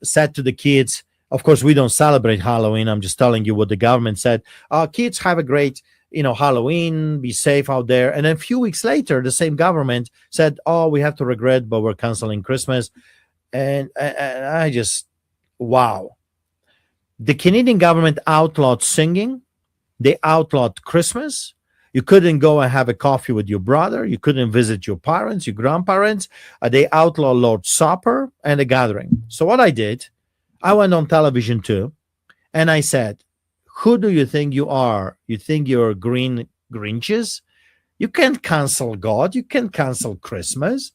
[SPEAKER 2] said to the kids, of course, we don't celebrate Halloween. I'm just telling you what the government said. Kids, have a great, Halloween, be safe out there. And then a few weeks later, the same government said, we have to regret, but we're canceling Christmas. And I just, wow. The Canadian government outlawed singing. They outlawed Christmas. You couldn't go and have a coffee with your brother. You couldn't visit your parents, your grandparents. They outlawed Lord's Supper and a gathering. So what I did, I went on television too, and I said, who do you think you are? You think you're green Grinches? You can't cancel God. You can't cancel Christmas.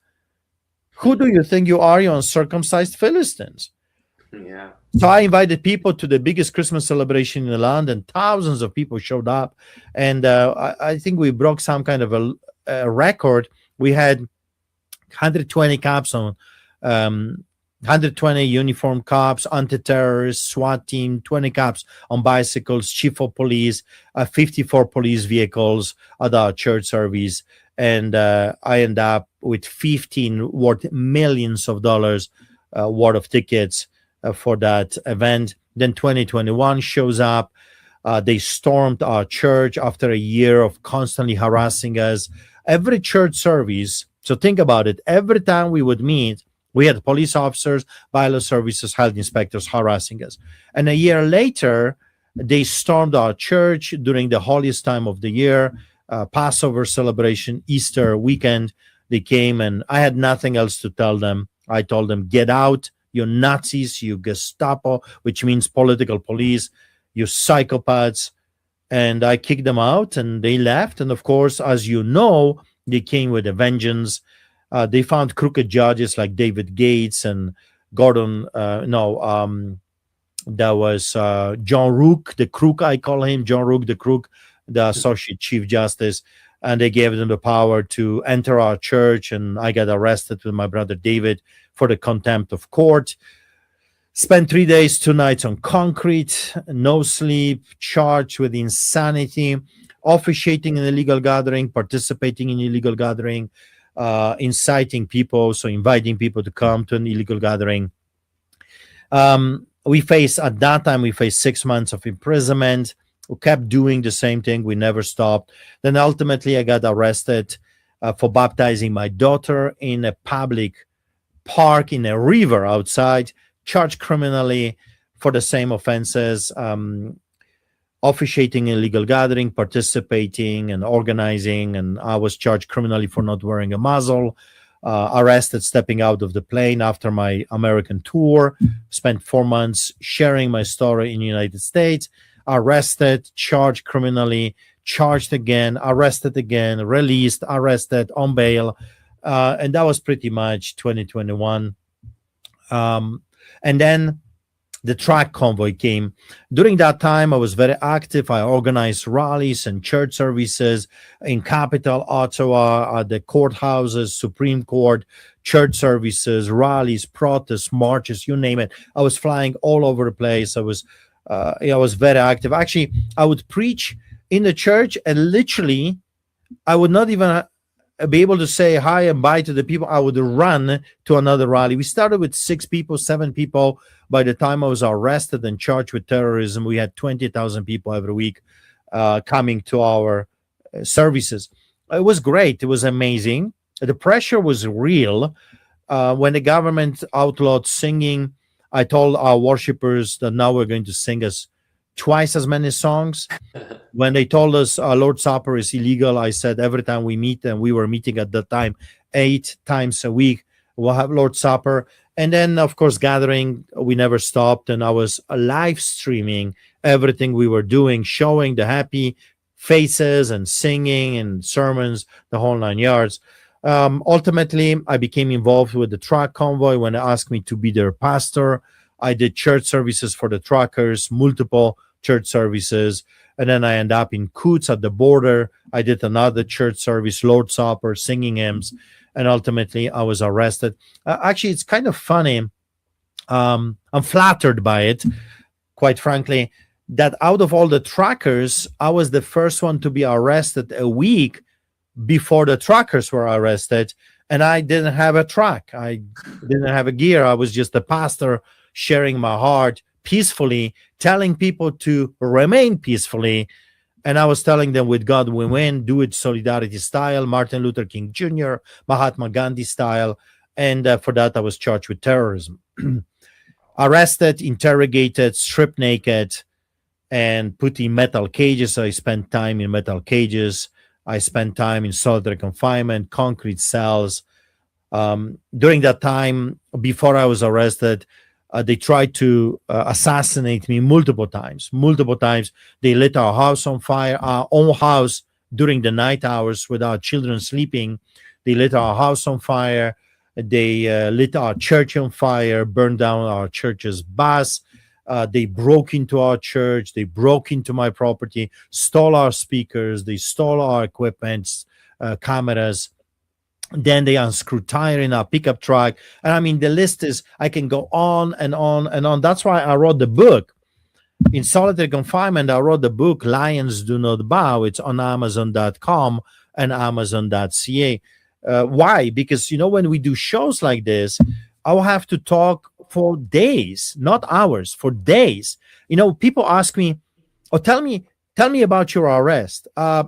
[SPEAKER 2] Who do you think you are? You're uncircumcised Philistines.
[SPEAKER 3] Yeah.
[SPEAKER 2] So I invited people to the biggest Christmas celebration in the land, and thousands of people showed up. And I think we broke some kind of a record. We had 120 cops on, 120 uniformed cops, anti-terrorists, SWAT team, 20 cops on bicycles, chief of police, 54 police vehicles at our church service. And I end up with 15 worth millions of dollars worth of tickets for that event. Then 2021 shows up. They stormed our church after a year of constantly harassing us. Every church service, so think about it, every time we would meet, we had police officers, bylaw services, health inspectors harassing us. And a year later, they stormed our church during the holiest time of the year, Passover celebration, Easter weekend. They came, and I had nothing else to tell them. I told them, get out, you Nazis, you Gestapo, which means political police, you psychopaths. And I kicked them out, and they left. And of course, as you know, they came with a vengeance. They found crooked judges like David Gates and Gordon, that was John Rook, the crook, I call him, John Rook, the crook, the Associate Chief Justice. And they gave them the power to enter our church. And I got arrested with my brother David for the contempt of court. Spent 3 days, 2 nights on concrete, no sleep, charged with insanity, officiating in illegal gathering, participating in illegal gathering, inciting people, so inviting people to come to an illegal gathering. At that time, we faced 6 months of imprisonment. We kept doing the same thing. We never stopped. Then ultimately, I got arrested for baptizing my daughter in a public park in a river outside, charged criminally for the same offenses, officiating in illegal gathering, participating and organizing, and I was charged criminally for not wearing a muzzle, arrested stepping out of the plane after my American tour, spent 4 months sharing my story in the United States, arrested, charged criminally, charged again, arrested again, released, arrested, on bail, and that was pretty much 2021. And then the truck convoy came. During that time, I was very active. I organized rallies and church services in capital Ottawa, at the courthouses, Supreme Court, church services, rallies, protests, marches, you name it. I was flying all over the place. I was very active. Actually, I would preach in the church, and literally, I would not even be able to say hi and bye to the people. I would run to another rally. We started with 6 people, 7 people. By the time I was arrested and charged with terrorism, we had 20,000 people every week coming to our services. It was great. It was amazing. The pressure was real. When the government outlawed singing, I told our worshipers that now we're going to sing us twice as many songs. When they told us Lord's Supper is illegal, I said every time we meet, and we were meeting at that time 8 times a week, we'll have Lord's Supper. And then, of course, gathering, we never stopped. And I was live streaming everything we were doing, showing the happy faces and singing and sermons, the whole 9 yards. Ultimately, I became involved with the truck convoy when they asked me to be their pastor. I did church services for the truckers, multiple church services. And then I ended up in Coots at the border. I did another church service, Lord's Supper, singing hymns. And ultimately, I was arrested. Actually, it's kind of funny. I'm flattered by it, quite frankly, that out of all the truckers, I was the first one to be arrested a week before the truckers were arrested. And I didn't have a truck. I didn't have a gear. I was just a pastor sharing my heart peacefully, telling people to remain peacefully. And I was telling them, with God we win, do it solidarity style, Martin Luther King Jr., Mahatma Gandhi style. And for that, I was charged with terrorism. Arrested, interrogated, stripped naked, and put in metal cages. I spent time in metal cages. I spent time in solitary confinement, concrete cells. During that time, before I was arrested, they tried to assassinate me multiple times. They lit our house on fire, our own house, during the night hours with our children sleeping. They lit our house on fire. They lit our church on fire, burned down our church's bus. They broke into our church. They broke into my property, stole our speakers. They stole our equipment, cameras. Then they unscrewed tire in our pickup truck. And I mean, the list is, I can go on and on and on. That's why I wrote the book. In solitary confinement, I wrote the book, Lions Do Not Bow. It's on Amazon.com and Amazon.ca. Why? Because, when we do shows like this, I'll have to talk for days, not hours, for days. People ask me, tell me about your arrest.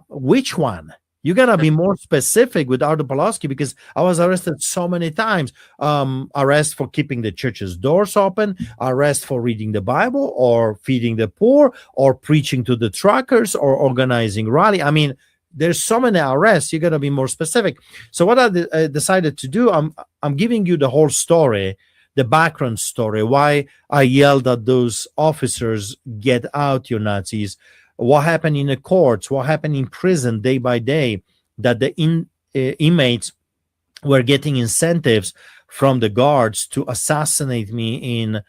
[SPEAKER 2] Which one? You gotta be more specific with Artur Pawlowski, because I was arrested so many times. Arrest for keeping the church's doors open, arrest for reading the Bible, or feeding the poor, or preaching to the truckers, or organizing rally. I mean, there's so many arrests. You gotta be more specific. So what I decided to do, I'm giving you the whole story, the background story, why I yelled at those officers, "Get out, you Nazis!" What happened in the courts, what happened in prison day by day, that the inmates were getting incentives from the guards to assassinate me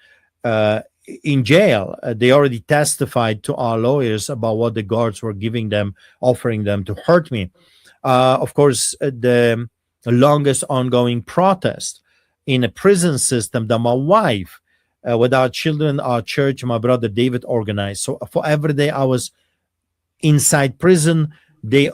[SPEAKER 2] in jail. They already testified to our lawyers about what the guards were giving them, offering them to hurt me. Of course, the longest ongoing protest in a prison system that my wife, with our children, our church, my brother David organized. So for every day I was inside prison, they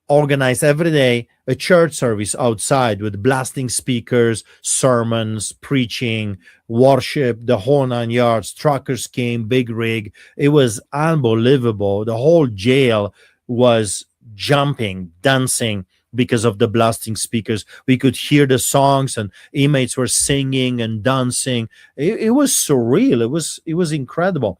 [SPEAKER 2] organized every day a church service outside with blasting speakers, sermons, preaching, worship, the whole 9 yards. Truckers came, big rig. It was unbelievable. The whole jail was jumping, dancing because of the blasting speakers. We could hear the songs, and inmates were singing and dancing. It was surreal. It was incredible.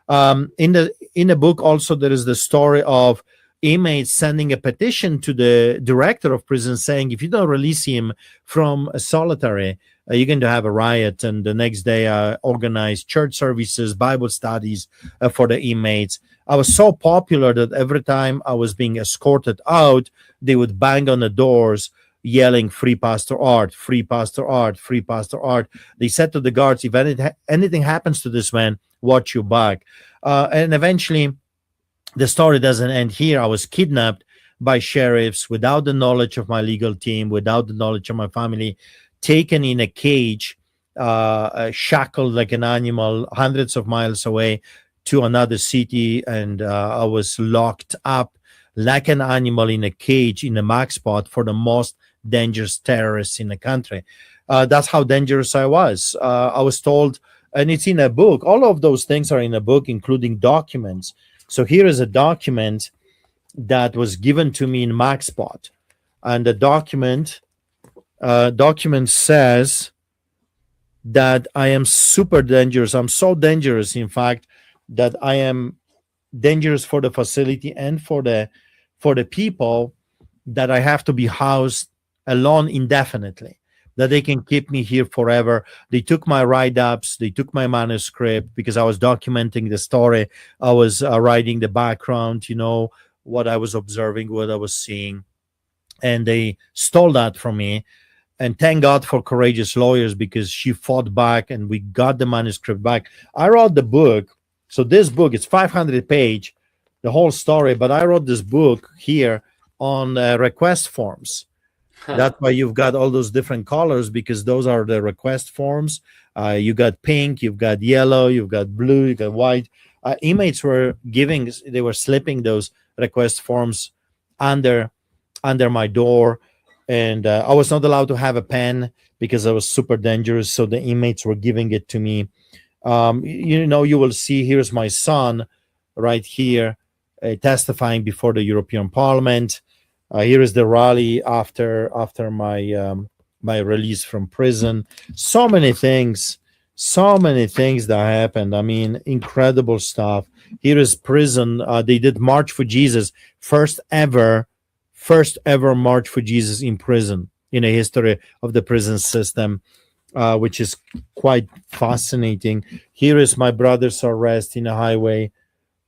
[SPEAKER 2] In the book also there is the story of inmates sending a petition to the director of prison saying, if you don't release him from a solitary, you're going to have a riot. And the next day organized church services, Bible studies for the inmates. I was so popular that every time I was being escorted out, they would bang on the doors yelling, "Free Pastor Art, free Pastor Art, free Pastor Art." They said to the guards, if anything happens to this man, watch your back. And eventually, the story doesn't end here. I was kidnapped by sheriffs without the knowledge of my legal team, without the knowledge of my family, taken in a cage, shackled like an animal, hundreds of miles away to another city. And I was locked up like an animal in a cage in a max spot for the most dangerous terrorists in the country. That's how dangerous I was. I was told, and it's in a book. All of those things are in a book, including documents. So here is a document that was given to me in MaxPot, and the document says that I am super dangerous. I'm so dangerous, in fact, that I am dangerous for the facility and for the people, that I have to be housed alone indefinitely, that they can keep me here forever. They took my write-ups, they took my manuscript, because I was documenting the story. I was writing the background, what I was observing, what I was seeing. And they stole that from me. And thank God for courageous lawyers, because she fought back and we got the manuscript back. I wrote the book. So this book, it's 500 page, the whole story, but I wrote this book here on request forms. That's why you've got all those different colors, because those are the request forms. You got pink, you've got yellow, you've got blue, you got white. Inmates were slipping those request forms under my door, and I was not allowed to have a pen because I was super dangerous. So the inmates were giving it to me. You will see, here's my son right here testifying before the European Parliament. Here is the rally after my my release from prison. So many things that happened. I mean, incredible stuff. Here is prison. They did March for Jesus, first ever March for Jesus in prison in the history of the prison system, which is quite fascinating. Here is my brother's arrest in the highway.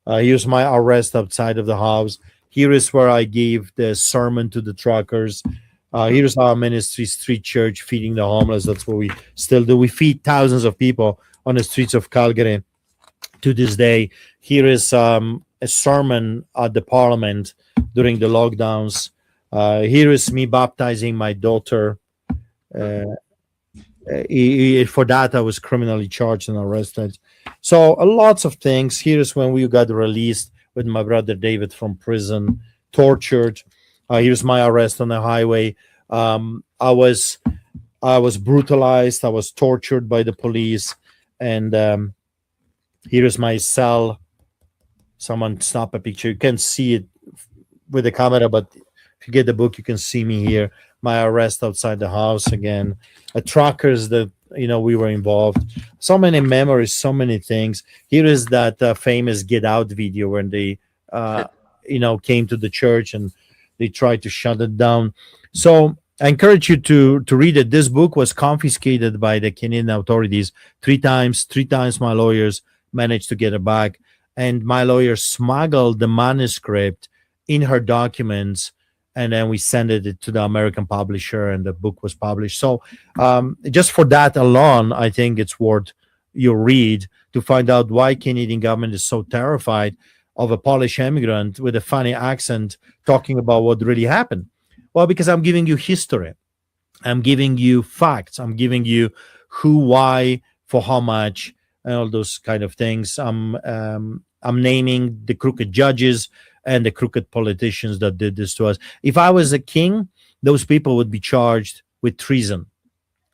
[SPEAKER 2] Here's my arrest outside of the house. Here is where I gave the sermon to the truckers. Here's our ministry, street church, feeding the homeless. That's what we still do. We feed thousands of people on the streets of Calgary to this day. Here is a sermon at the Parliament during the lockdowns. Here is me baptizing my daughter. For that, I was criminally charged and arrested. So lots of things. Here is when we got released with my brother David from prison, tortured. Here's my arrest on the highway. I was brutalized. I was tortured by the police. And here is my cell. Someone snap a picture. You can't see it with the camera, but if you get the book, you can see me here. My arrest outside the house again. Truckers that we were involved. So many memories, so many things. Here is that famous Get Out video when they came to the church and they tried to shut it down. So I encourage you to read it. This book was confiscated by the Canadian authorities three times. My lawyers managed to get it back, and my lawyer smuggled the manuscript in her documents, and then we sent it to the American publisher, and the book was published. So just for that alone, I think it's worth your read to find out why Canadian government is so terrified of a Polish immigrant with a funny accent talking about what really happened. Well, because I'm giving you history. I'm giving you facts. I'm giving you who, why, for how much, and all those kind of things. I'm naming the crooked judges. and the crooked politicians that did this to us. If I was a king, those people would be charged with treason,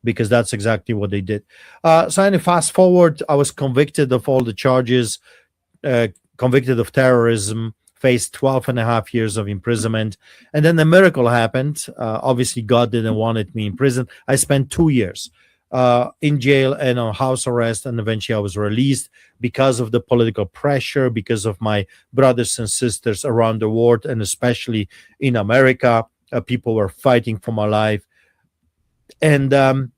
[SPEAKER 2] because that's exactly what they did. So anyway, fast forward, I was convicted of all the charges, convicted of terrorism, faced 12 and a half years of imprisonment. And then the miracle happened. Obviously, God didn't want me in prison. I spent 2 years in jail and on house arrest, and eventually I was released because of the political pressure, because of my brothers and sisters around the world, and especially in America. People were fighting for my life. And I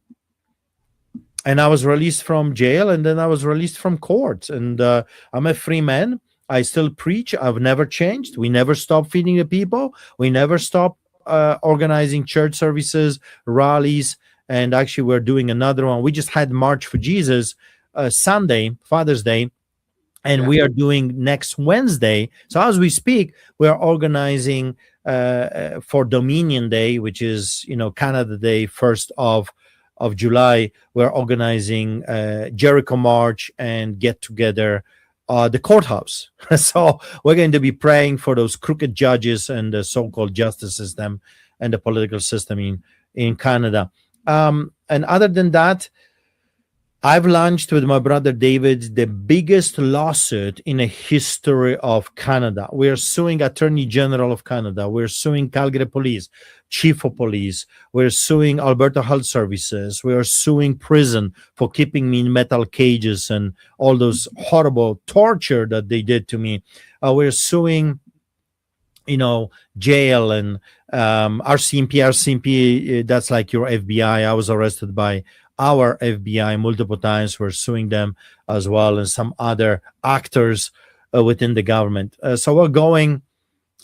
[SPEAKER 2] was released from jail, and then I was released from court. And I'm a free man. I still preach. I've never changed. We never stop feeding the people. We never stop organizing church services, rallies. And actually, we're doing another one. We just had March for Jesus Sunday, Father's Day. And we are doing next Wednesday. So as we speak, we're organizing for Dominion Day, which is, Canada Day, 1st of July. We're organizing Jericho March and get together the courthouse. So we're going to be praying for those crooked judges and the so-called justice system and the political system in Canada. And other than that, I've launched with my brother David the biggest lawsuit in the history of Canada. We are suing Attorney General of Canada. We're suing Calgary Police, Chief of Police. We're suing Alberta Health Services. We are suing prison for keeping me in metal cages and all those horrible torture that they did to me. We're suing, jail and RCMP, that's like your FBI. I was arrested by our FBI multiple times. We're suing them as well, and some other actors within the government. So we're going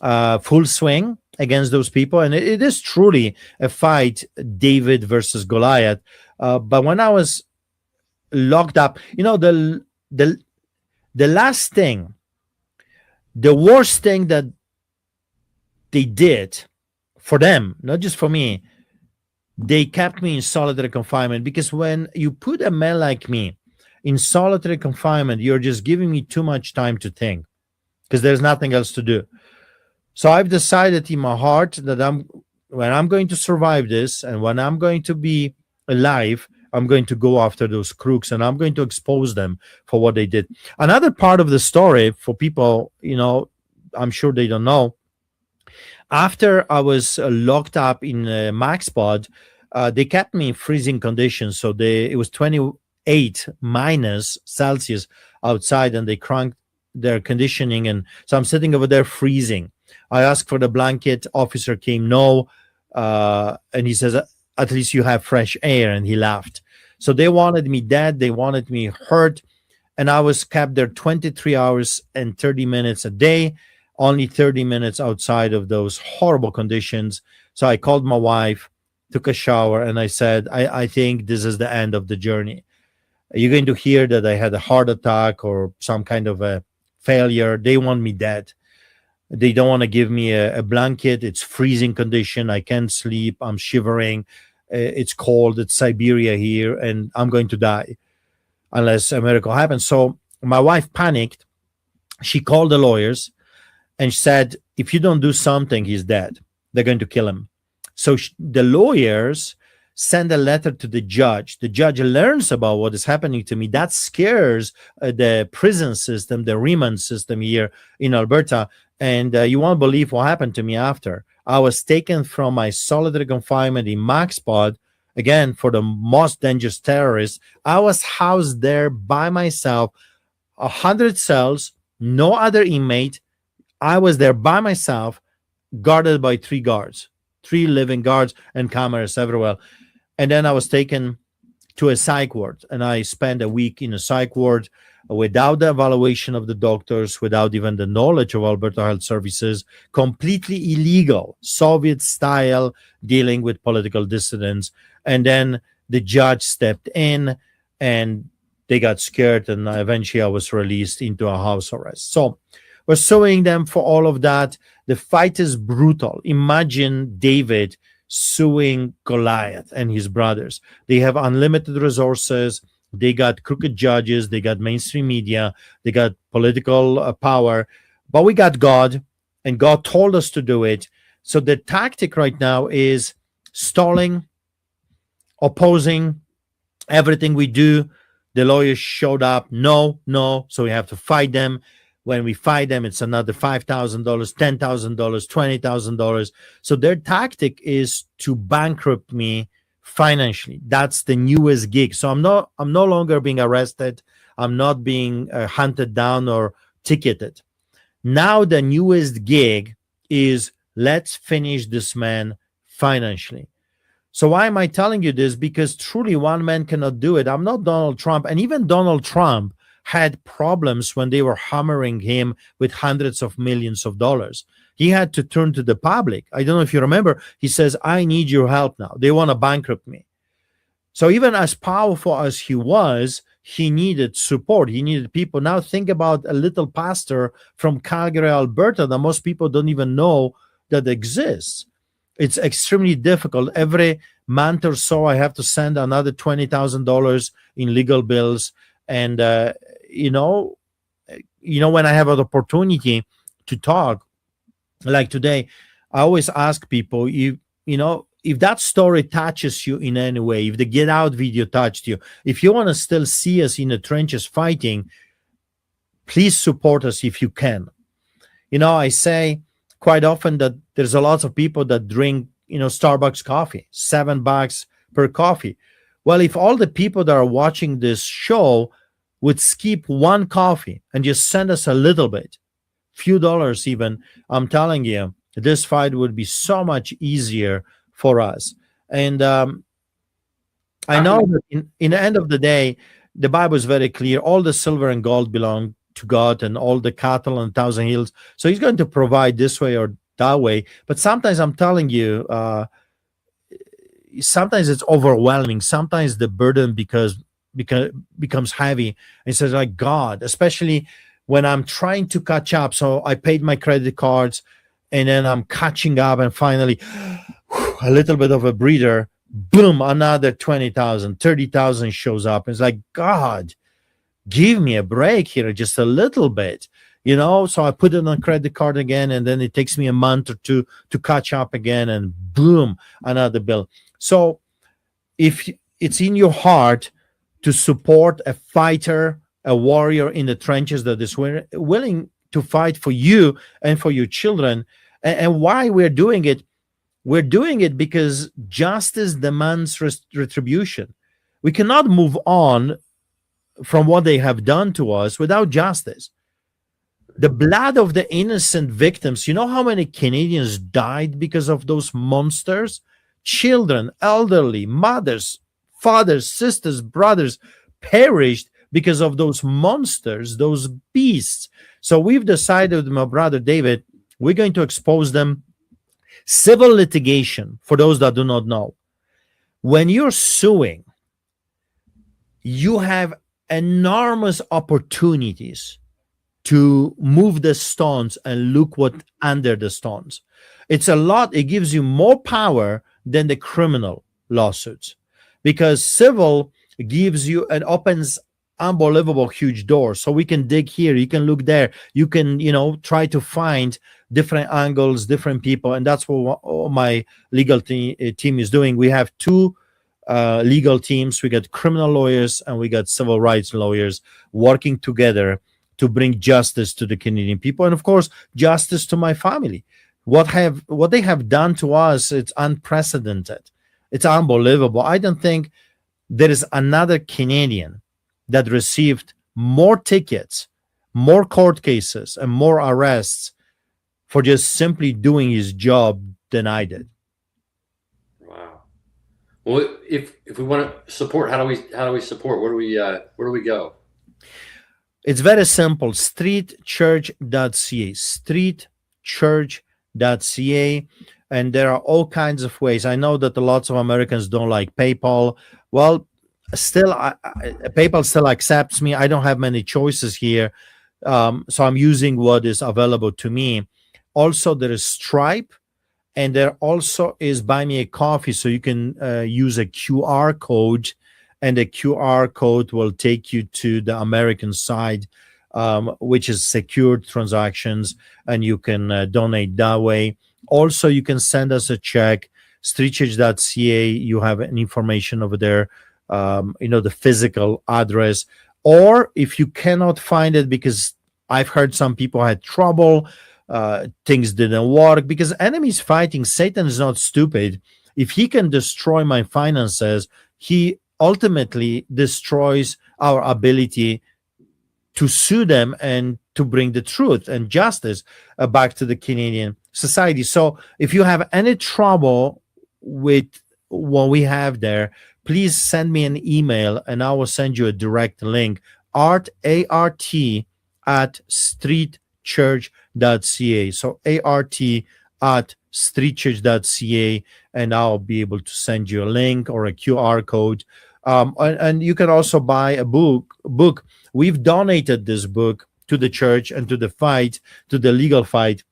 [SPEAKER 2] full swing against those people, and it is truly a fight, David versus Goliath. But when I was locked up, the last thing, the worst thing that they did for them, not just for me, they kept me in solitary confinement, because when you put a man like me in solitary confinement, you're just giving me too much time to think, because there's nothing else to do. So I've decided in my heart that when I'm going to survive this, and when I'm going to be alive, I'm going to go after those crooks, and I'm going to expose them for what they did. Another part of the story for people, I'm sure they don't know, after I was locked up in MaxPod, they kept me in freezing conditions. So it was 28 minus Celsius outside, and they cranked their conditioning. And so I'm sitting over there freezing. I asked for the blanket. Officer came, no. And he says, at least you have fresh air. And he laughed. So they wanted me dead. They wanted me hurt. And I was kept there 23 hours and 30 minutes a day. Only 30 minutes outside of those horrible conditions. So I called my wife, took a shower, and I said, I think this is the end of the journey. You're going to hear that I had a heart attack or some kind of a failure. They want me dead. They don't want to give me a blanket. It's freezing condition. I can't sleep. I'm shivering. It's cold. It's Siberia here, and I'm going to die unless a miracle happens. So my wife panicked. She called the lawyers and said, if you don't do something, he's dead. They're going to kill him. So the lawyers send a letter to the judge. The judge learns about what is happening to me. That scares the prison system, the remand system here in Alberta. And you won't believe what happened to me after. I was taken from my solitary confinement in MaxPod, again, for the most dangerous terrorists. I was housed there by myself, 100 cells, no other inmate. I was there by myself, guarded by 3 guards, 3 living guards, and cameras everywhere. And then I was taken to a psych ward, and I spent a week in a psych ward without the evaluation of the doctors, without even the knowledge of Alberta Health Services, completely illegal, Soviet style, dealing with political dissidents. And then the judge stepped in, and they got scared, and eventually I was released into a house arrest. So we're suing them for all of that. The fight is brutal. Imagine David suing Goliath and his brothers. They have unlimited resources. They got crooked judges. They got mainstream media. They got political power. But we got God, and God told us to do it. So the tactic right now is stalling, opposing everything we do. The lawyers showed up. No. So we have to fight them. When we fight them, it's another $5,000, $10,000, $20,000. So their tactic is to bankrupt me financially. That's the newest gig. So I'm no longer being arrested. I'm not being hunted down or ticketed. Now the newest gig is, let's finish this man financially. So why am I telling you this? Because truly one man cannot do it. I'm not Donald Trump. And even Donald Trump had problems when they were hammering him with hundreds of millions of dollars. He had to turn to the public. I don't know if you remember. He says, I need your help now. They want to bankrupt me. So even as powerful as he was, he needed support. He needed people. Now think about a little pastor from Calgary, Alberta, that most people don't even know that exists. It's extremely difficult. Every month or so, I have to send another $20,000 in legal bills. And, when I have an opportunity to talk, like today, I always ask people, if that story touches you in any way, if the Get Out video touched you, if you want to still see us in the trenches fighting, please support us if you can. I say quite often that there's a lot of people that drink, Starbucks coffee, $7 per coffee. Well, if all the people that are watching this show would skip one coffee and just send us a little bit, few dollars even, I'm telling you, this fight would be so much easier for us. And I know that in the end of the day, the Bible is very clear. All the silver and gold belong to God, and all the cattle on 1,000 hills. So he's going to provide this way or that way. But sometimes I'm telling you, sometimes it's overwhelming. Sometimes the burden becomes heavy. It says, like, God, especially when I'm trying to catch up. So I paid my credit cards, and then I'm catching up, and finally a little bit of a breather, boom, another 20,000, 30,000 shows up. It's like, God, give me a break here, just a little bit, So I put it on credit card again, and then it takes me a month or two to catch up again, and boom, another bill. So if it's in your heart to support a fighter, a warrior in the trenches that is willing to fight for you and for your children, and why we're doing it, because justice demands retribution. We cannot move on from what they have done to us without justice. The blood of the innocent victims. You know how many Canadians died because of those monsters? Children, elderly, mothers, fathers, sisters, brothers perished because of those monsters, those beasts. So we've decided, my brother David, we're going to expose them. Civil litigation, for those that do not know. When you're suing, you have enormous opportunities to move the stones and look what under the stones. It's a lot. It gives you more power than the criminal lawsuits, because civil gives you and opens unbelievable huge doors. So we can dig here, you can look there, you can try to find different angles, different people, and that's what my legal team is doing. We have two legal teams. We got criminal lawyers and we got civil rights lawyers working together to bring justice to the Canadian people, and of course justice to my family. What they have done to us, it's unprecedented. It's unbelievable. I don't think there is another Canadian that received more tickets, more court cases, and more arrests for just simply doing his job than I did.
[SPEAKER 1] Wow. Well, if we want to support, how do we support? Where do we go?
[SPEAKER 2] It's very simple. streetchurch.ca. streetchurch.ca. And there are all kinds of ways. I know that lots of Americans don't like PayPal. Well, still, PayPal still accepts me. I don't have many choices here. So I'm using what is available to me. Also, there is Stripe, and there also is Buy Me a Coffee. So you can use a QR code, and the QR code will take you to the American side. which is secured transactions, and you can donate that way. Also, you can send us a check, streetchurch.ca. You have an information over there, the physical address. Or if you cannot find it, because I've heard some people had trouble, things didn't work, because enemies fighting. Satan is not stupid. If he can destroy my finances, he ultimately destroys our ability to sue them and to bring the truth and justice back to the Canadian society. So if you have any trouble with what we have there, please send me an email and I will send you a direct link. Art, A-R-T, at streetchurch.ca. So A-R-T at streetchurch.ca, and I'll be able to send you a link or a QR code. And you can also buy a book. We've donated this book to the church and to the legal fight.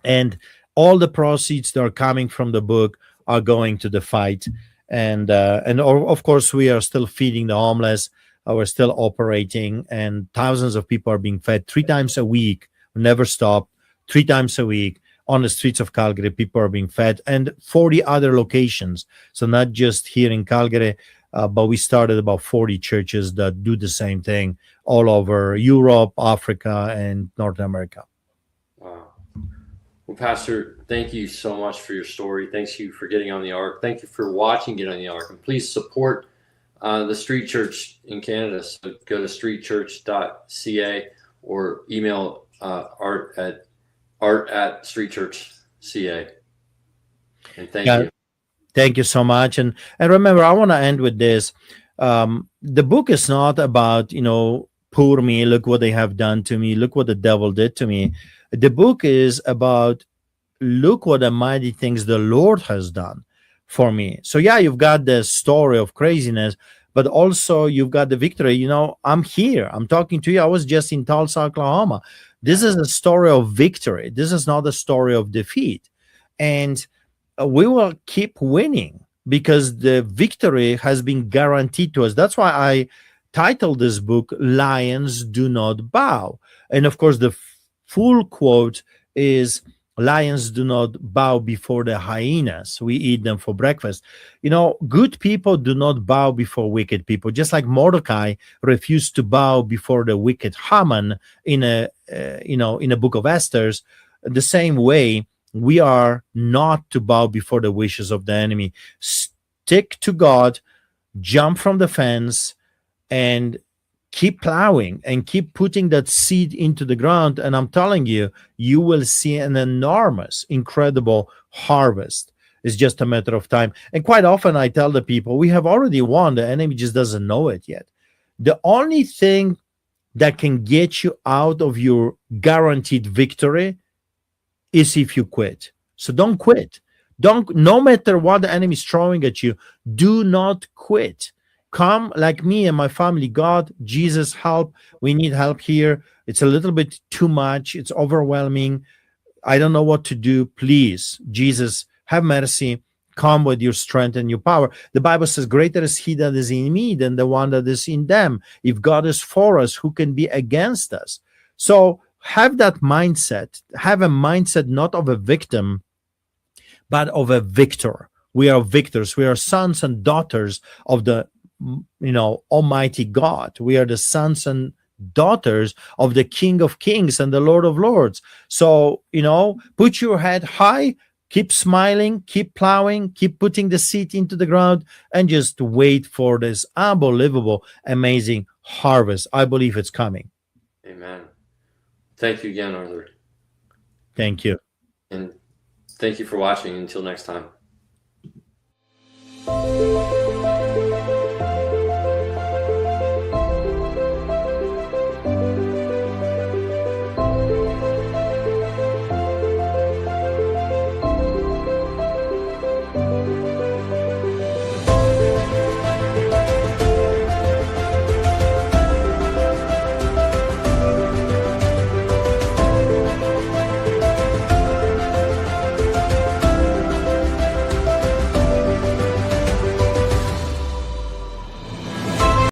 [SPEAKER 2] And all the proceeds that are coming from the book are going to the fight. And of course, we are still feeding the homeless. We're still operating, and thousands of people are being fed 3 times a week. We never stop. 3 times a week on the streets of Calgary, people are being fed, and 40 other locations. So not just here in Calgary, but we started about 40 churches that do the same thing all over Europe, Africa, and North America.
[SPEAKER 1] Wow. Well, Pastor, thank you so much for your story. Thank you for getting on the Ark. Thank you for watching Get on the Ark. And please support the Street Church in Canada. So go to streetchurch.ca or email art at streetchurch.ca. And thank you.
[SPEAKER 2] Thank you so much. And remember, I want to end with this. The book is not about, poor me, look what they have done to me, look what the devil did to me. The book is about, look what the mighty things the Lord has done for me. So yeah, you've got the story of craziness, but also you've got the victory. I'm here, I'm talking to you. I was just in Tulsa, Oklahoma. This is a story of victory. This is not a story of defeat. And we will keep winning because the victory has been guaranteed to us. That's why I titled this book, Lions Do Not Bow. And of course, the full quote is, lions do not bow before the hyenas. We eat them for breakfast. Good people do not bow before wicked people. Just like Mordecai refused to bow before the wicked Haman in a book of Esther's, the same way, we are not to bow before the wishes of the enemy. Stick to God, jump from the fence, and keep plowing and keep putting that seed into the ground. And I'm telling you, you will see an enormous, incredible harvest. It's just a matter of time. And quite often I tell the people, we have already won. The enemy just doesn't know it yet. The only thing that can get you out of your guaranteed victory is if you quit. So don't quit. No matter what the enemy is throwing at you, do not quit. Come like me and my family. God, Jesus, help. We need help here. It's a little bit too much. It's overwhelming. I don't know what to do. Please, Jesus, have mercy. Come with your strength and your power. The Bible says, greater is he that is in me than the one that is in them. If God is for us, who can be against us? So have that mindset. Have a mindset not of a victim, but of a victor. We are victors. We are sons and daughters of the Almighty God. We are the sons and daughters of the King of Kings and the Lord of Lords. So, put your head high, keep smiling, keep plowing, keep putting the seed into the ground, and just wait for this unbelievable, amazing harvest. I believe it's coming.
[SPEAKER 1] Amen. Thank you again, Arthur.
[SPEAKER 2] Thank you.
[SPEAKER 1] And thank you for watching. Until next time.